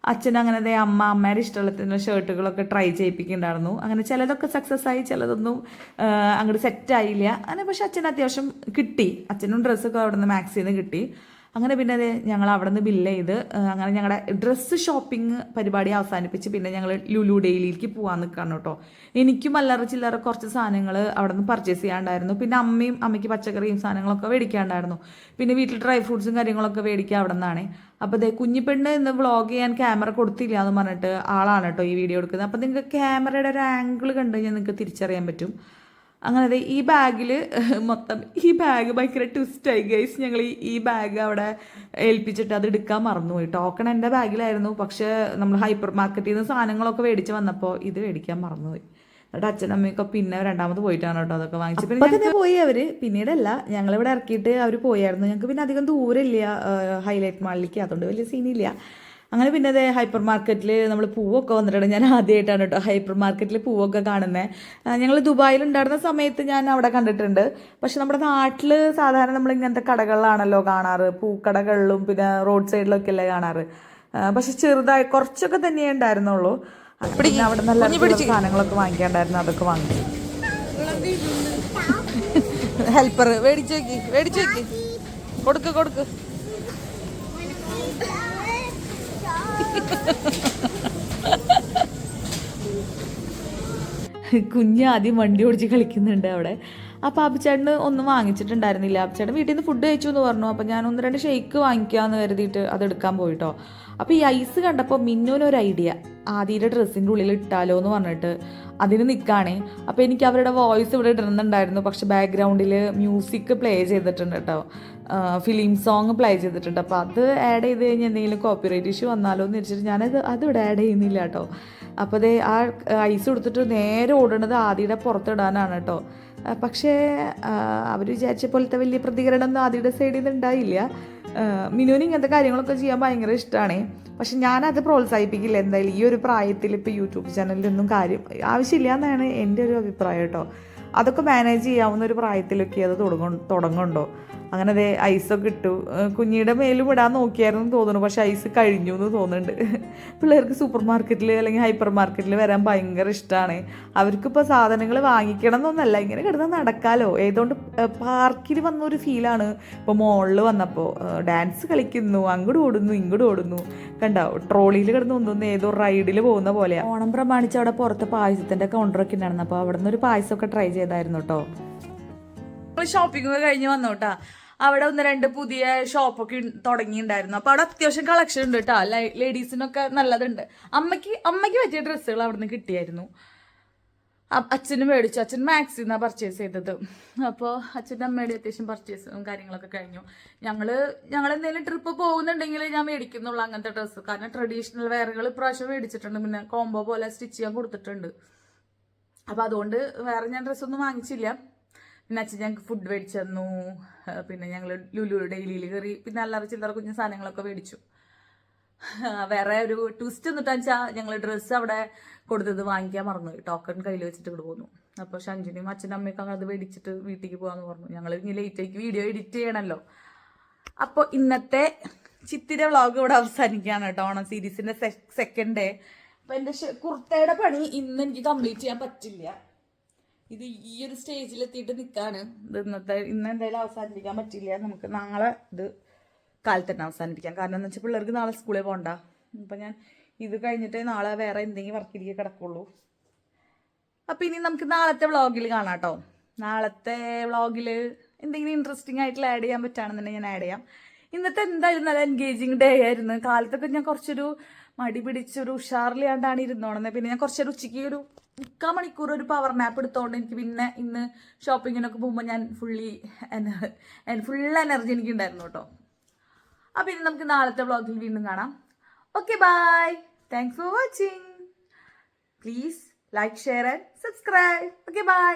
A: അച്ഛൻ അങ്ങനെ അമ്മയുടെ ഇഷ്ടമുള്ള ഷർട്ടുകളൊക്കെ ട്രൈ ചെയ്യിപ്പിക്കുന്നുണ്ടായിരുന്നു. അങ്ങനെ ചിലതൊക്കെ സക്സസ് ആയി, ചിലതൊന്നും അങ്ങോട്ട് സെറ്റായില്ല. അങ്ങനെ പക്ഷെ അച്ഛൻ അത്യാവശ്യം കിട്ടി. അച്ഛനും ഡ്രസ്സൊക്കെ അവിടെ നിന്ന് മാക്സിൽ നിന്ന് കിട്ടി. അങ്ങനെ പിന്നെ ഞങ്ങൾ അവിടെ നിന്ന് ബില്ല് ചെയ്ത് അങ്ങനെ ഞങ്ങളുടെ ഡ്രസ്സ് ഷോപ്പിംഗ് പരിപാടി അവസാനിപ്പിച്ച് പിന്നെ ഞങ്ങൾ ലുലു ഡെയിലിയിലേക്ക് പോകാൻ നിൽക്കുകയാണ് കേട്ടോ. എനിക്കും അല്ലറ ചില്ലറ കുറച്ച് സാധനങ്ങൾ അവിടെ നിന്ന് പർച്ചേസ് ചെയ്യാണ്ടായിരുന്നു. പിന്നെ അമ്മയ്ക്ക് പച്ചക്കറിയും സാധനങ്ങളൊക്കെ മേടിക്കാണ്ടായിരുന്നു. പിന്നെ വീട്ടിൽ ഡ്രൈ ഫ്രൂട്ട്സും കാര്യങ്ങളൊക്കെ മേടിക്കുക അവിടെ നിന്നാണ്. അപ്പോൾ കുഞ്ഞിപ്പെണ്ണ് ഇന്ന് വ്ളോഗ് ചെയ്യാൻ ക്യാമറ കൊടുത്തില്ല എന്ന് പറഞ്ഞിട്ട് ആളാണ് കേട്ടോ ഈ വീഡിയോ എടുക്കുന്നത്. അപ്പോൾ നിങ്ങൾക്ക് ക്യാമറയുടെ ഒരു ആംഗിൾ കണ്ടു കഴിഞ്ഞാൽ നിങ്ങൾക്ക് തിരിച്ചറിയാൻ പറ്റും. അങ്ങനെ ഈ ബാഗിൽ മൊത്തം ഈ ബാഗ് ഭയങ്കര ട്വിസ്റ്റായി ഗൈസ്. ഞങ്ങൾ ഈ ബാഗ് അവിടെ ഏൽപ്പിച്ചിട്ട് അത് എടുക്കാൻ മറന്നുപോയി. ടോക്കൺ എൻ്റെ ബാഗിലായിരുന്നു, പക്ഷേ നമ്മൾ ഹൈപ്പർ മാർക്കറ്റിൽ നിന്ന് സാധനങ്ങളൊക്കെ മേടിച്ച് വന്നപ്പോൾ ഇത് മേടിക്കാൻ മറന്നുപോയി. എന്നിട്ട് അച്ഛനമ്മയൊക്കെ പിന്നെ രണ്ടാമത് പോയിട്ടാണ് കേട്ടോ അതൊക്കെ വാങ്ങിച്ചത്. പിന്നെ തന്നെ പോയി അവർ. പിന്നീടല്ല ഞങ്ങളിവിടെ ഇറക്കിയിട്ട് അവർ പോയായിരുന്നു. ഞങ്ങൾക്ക് പിന്നെ അധികം ദൂരമില്ല ഹൈലൈറ്റ് മാളിലേക്ക്, അതുകൊണ്ട് വലിയ സീനില്ല. അങ്ങനെ പിന്നെ അതേ ഹൈപ്പർ മാർക്കറ്റിൽ നമ്മൾ പൂവൊക്കെ വന്നിട്ടുണ്ട്. ഞാൻ ആദ്യമായിട്ടാണ് കേട്ടോ ഹൈപ്പർ മാർക്കറ്റിൽ പൂവൊക്കെ കാണുന്നത്. ഞങ്ങൾ ദുബായിലുണ്ടായിരുന്ന സമയത്ത് ഞാൻ അവിടെ കണ്ടിട്ടുണ്ട്. പക്ഷെ നമ്മുടെ നാട്ടിൽ സാധാരണ നമ്മൾ ഇങ്ങനത്തെ കടകളിലാണല്ലോ കാണാറ്, പൂക്കടകളിലും പിന്നെ റോഡ് സൈഡിലൊക്കെ അല്ലേ കാണാറ്. പക്ഷെ ചെറുതായി കുറച്ചൊക്കെ തന്നെയേ ഉണ്ടായിരുന്നുള്ളൂ. പിന്നെ അവിടെ നല്ല സാധനങ്ങളൊക്കെ വാങ്ങിക്കാണ്ടായിരുന്നു, അതൊക്കെ വാങ്ങിച്ചു. ഹെൽപ്പർ മേടിച്ചേക്ക് കൊടുക്ക്. കുഞ്ഞ് ആദ്യം വണ്ടി ഓടിച്ച് കളിക്കുന്നുണ്ട് അവിടെ. അപ്പോൾ ആപ്പിച്ചേട്ടന് ഒന്നും വാങ്ങിച്ചിട്ടുണ്ടായിരുന്നില്ല. ആപ്പിച്ചേട്ടൻ വീട്ടിൽ നിന്ന് ഫുഡ് കഴിച്ചു എന്ന് പറഞ്ഞു. അപ്പോൾ ഞാൻ 1-2 ഷെയ്ക്ക് വാങ്ങിക്കാമെന്ന് കരുതിയിട്ട് അതെടുക്കാൻ പോയിട്ടോ. അപ്പോൾ ഈ ഐസ് കണ്ടപ്പോൾ മിന്നൂനൊരു ഐഡിയ, ആദ്യയുടെ ഡ്രസ്സിൻ്റെ ഉള്ളിൽ ഇട്ടാലോ എന്ന് പറഞ്ഞിട്ട് അതിന് നിൽക്കുകയാണേ. അപ്പോൾ എനിക്ക് അവരുടെ വോയിസ് ഇവിടെ ഇടുന്നുണ്ടായിരുന്നു, പക്ഷെ ബാക്ക്ഗ്രൗണ്ടിൽ മ്യൂസിക് പ്ലേ ചെയ്തിട്ടുണ്ട് കേട്ടോ, ഫിലിം സോങ് പ്ലേ ചെയ്തിട്ടുണ്ട്. അപ്പോൾ അത് ആഡ് ചെയ്ത് കഴിഞ്ഞാൽ എന്തെങ്കിലും കോപ്പിറൈറ്റ് ഇഷ്യൂ വന്നാലോ എന്ന് വെച്ചിട്ട് അതിവിടെ ആഡ് ചെയ്യുന്നില്ല കേട്ടോ. അപ്പോൾ അതേ ആ ഐസ് കൊടുത്തിട്ട് നേരെ ഓടുന്നത് ആദിയുടെ പുറത്തിടാനാണ് കേട്ടോ. പക്ഷേ അവർ വിചാരിച്ച പോലത്തെ വലിയ പ്രതികരണമൊന്നും ആദിയുടെ സൈഡിൽ നിന്ന് ഉണ്ടായില്ല. മിനുവിന് ഇങ്ങനത്തെ കാര്യങ്ങളൊക്കെ ചെയ്യാൻ ഭയങ്കര ഇഷ്ടമാണ്. പക്ഷെ ഞാനത് പ്രോത്സാഹിപ്പിക്കില്ല എന്തായാലും. ഈ ഒരു പ്രായത്തിൽ ഇപ്പോൾ യൂട്യൂബ് ചാനലിലൊന്നും കാര്യം ആവശ്യമില്ല എന്നാണ് എൻ്റെ ഒരു അഭിപ്രായം കേട്ടോ. അതൊക്കെ മാനേജ് ചെയ്യാവുന്ന ഒരു പ്രായത്തിലൊക്കെ അത് തുടങ്ങുന്നുണ്ടോ. അങ്ങനെ അതേ ഐസൊക്കെ ഇട്ടു. കുഞ്ഞിയുടെ മേലും ഇടാൻ നോക്കിയായിരുന്നു തോന്നുന്നു, പക്ഷെ ഐസ് കഴിഞ്ഞു എന്ന് തോന്നുന്നുണ്ട്. പിള്ളേർക്ക് സൂപ്പർ മാർക്കറ്റിൽ അല്ലെങ്കിൽ ഹൈപ്പർ മാർക്കറ്റിൽ വരാൻ ഭയങ്കര ഇഷ്ടമാണ്. അവർക്കിപ്പോൾ സാധനങ്ങൾ വാങ്ങിക്കണം എന്നൊന്നല്ല, ഇങ്ങനെ കിടന്ന് നടക്കാമല്ലോ. ഏതുകൊണ്ട് പാർക്കിൽ വന്നൊരു ഫീലാണ്. ഇപ്പോൾ മോളിൽ വന്നപ്പോൾ ഡാൻസ് കളിക്കുന്നു, അങ്ങോട്ട് ഓടുന്നു ഇങ്ങോട്ട് ഓടുന്നു. കണ്ടോ ട്രോളിയിൽ കിടന്ന് ഒന്നൊന്ന് ഏതോ റൈഡിൽ പോകുന്ന പോലെയാണ്. ഓണം പ്രമാണിച്ച് അവിടെ പുറത്ത് പായസത്തിൻ്റെ കൗണ്ടറൊക്കെ ഉണ്ടായിരുന്നു. അപ്പോൾ അവിടെ നിന്നൊരു പായസമൊക്കെ ട്രൈ ചെയ്തായിരുന്നു കേട്ടോ.
B: ഷോപ്പിംഗ് ഒക്കെ കഴിഞ്ഞ് വന്നു കേട്ടാ. അവിടെ 1-2 പുതിയ ഷോപ്പൊക്കെ തുടങ്ങിയിട്ടുണ്ടായിരുന്നു. അപ്പോൾ അവിടെ അത്യാവശ്യം കളക്ഷൻ ഉണ്ട് കേട്ടോ. ലേഡീസിനൊക്കെ നല്ലതുണ്ട്. അമ്മയ്ക്ക് പറ്റിയ ഡ്രസ്സുകൾ അവിടെ നിന്ന് കിട്ടിയായിരുന്നു. അച്ഛനും മേടിച്ചു. അച്ഛൻ മാക്സിൽ നിന്നാണ് പർച്ചേസ് ചെയ്തത്. അപ്പോൾ അച്ഛൻ്റെ അമ്മയുടെ അത്യാവശ്യം പർച്ചേസും കാര്യങ്ങളൊക്കെ കഴിഞ്ഞു. ഞങ്ങൾ എന്തെങ്കിലും ട്രിപ്പ് പോകുന്നുണ്ടെങ്കിൽ ഞാൻ മേടിക്കുന്നുള്ളൂ അങ്ങനത്തെ ഡ്രസ്സ്. കാരണം ട്രഡീഷണൽ വെയറുകൾ ഇപ്രാവശ്യം മേടിച്ചിട്ടുണ്ട്. പിന്നെ കോംബോ പോലെ സ്റ്റിച്ച് ചെയ്യാൻ കൊടുത്തിട്ടുണ്ട്. അപ്പോൾ അതുകൊണ്ട് വേറെ ഞാൻ ഡ്രസ്സൊന്നും വാങ്ങിച്ചില്ല. പിന്നെ അച്ഛൻ ഞങ്ങൾക്ക് ഫുഡ് മേടിച്ചു തന്നു. പിന്നെ ഞങ്ങൾ ലുലു ഡെയിലിയിൽ കയറി. പിന്നെ അല്ലറ ചില്ലറ കുഞ്ഞു സാധനങ്ങളൊക്കെ മേടിച്ചു. വേറെ ഒരു ട്വിസ്റ്റ് എന്നിട്ടാന്ന് വെച്ചാൽ ഞങ്ങൾ ഡ്രസ്സ് അവിടെ കൊടുത്തത് വാങ്ങിക്കാൻ മറന്നു. ടോക്കൺ കയ്യിൽ വെച്ചിട്ട് ഇവിടെ പോന്നു. അപ്പോൾ ഷഞ്ജുനും അച്ഛനും അമ്മയൊക്കെ അത് മേടിച്ചിട്ട് വീട്ടിലേക്ക് പോകാമെന്ന് പറഞ്ഞു. ഞങ്ങൾ ഇനി ലേറ്റായിട്ട് വീഡിയോ എഡിറ്റ് ചെയ്യണമല്ലോ. അപ്പോൾ ഇന്നത്തെ ചിത്തിര വ്ളോഗ് ഇവിടെ അവസാനിക്കുകയാണ് കേട്ടോ. ഓണം സീരീസിൻ്റെ സെക്കൻഡ് ഡേ. അപ്പോൾ എൻ്റെ കുർത്തയുടെ പണി ഇന്ന് എനിക്ക് കംപ്ലീറ്റ് ചെയ്യാൻ പറ്റില്ല. ഇത് ഈ ഒരു സ്റ്റേജിലെത്തിയിട്ട് നിൽക്കാണ്. ഇന്ന് എന്തായാലും അവസാനിപ്പിക്കാൻ പറ്റില്ല. നമുക്ക് നാളെ ഇത് കാലത്ത് തന്നെ അവസാനിപ്പിക്കാം. കാരണം എന്ന് വെച്ചാൽ പിള്ളേർക്ക് നാളെ സ്കൂളിൽ പോകണ്ട. അപ്പം ഞാൻ ഇത് കഴിഞ്ഞിട്ട് നാളെ വേറെ എന്തെങ്കിലും വർക്കിലേക്ക് കിടക്കുള്ളൂ. അപ്പം ഇനി നമുക്ക് നാളത്തെ വ്ളോഗിൽ കാണാം കേട്ടോ. നാളത്തെ വ്ളോഗിൽ എന്തെങ്കിലും ഇൻട്രസ്റ്റിംഗ് ആയിട്ടുള്ള ആഡ് ചെയ്യാൻ പറ്റുകയാണെന്നുണ്ടെങ്കിൽ ഞാൻ ആഡ് ചെയ്യാം. ഇന്നത്തെ എന്തായാലും നല്ല എൻഗേജിങ് ഡേ ആയിരുന്നു. കാലത്തൊക്കെ ഞാൻ കുറച്ചൊരു മടി പിടിച്ചൊരു ഉഷാറിലാണ്ടാണ് ഇരുന്നോണെന്ന്. പിന്നെ ഞാൻ കുറച്ചൊരു ഉച്ചയ്ക്ക് ഒരു 3/4 മണിക്കൂർ ഒരു പവർ നാപ്പ് എടുത്തോണ്ട് എനിക്ക് പിന്നെ ഇന്ന് ഷോപ്പിങ്ങിനൊക്കെ പോകുമ്പോൾ ഞാൻ ഫുൾ എനർജി എനിക്ക് ഉണ്ടായിരുന്നു കേട്ടോ. അപ്പം ഇനി നമുക്ക് നാളത്തെ വ്ളോഗിൽ വീണ്ടും കാണാം. Okay, bye. Thanks for watching. Please like, share and subscribe. Okay, by.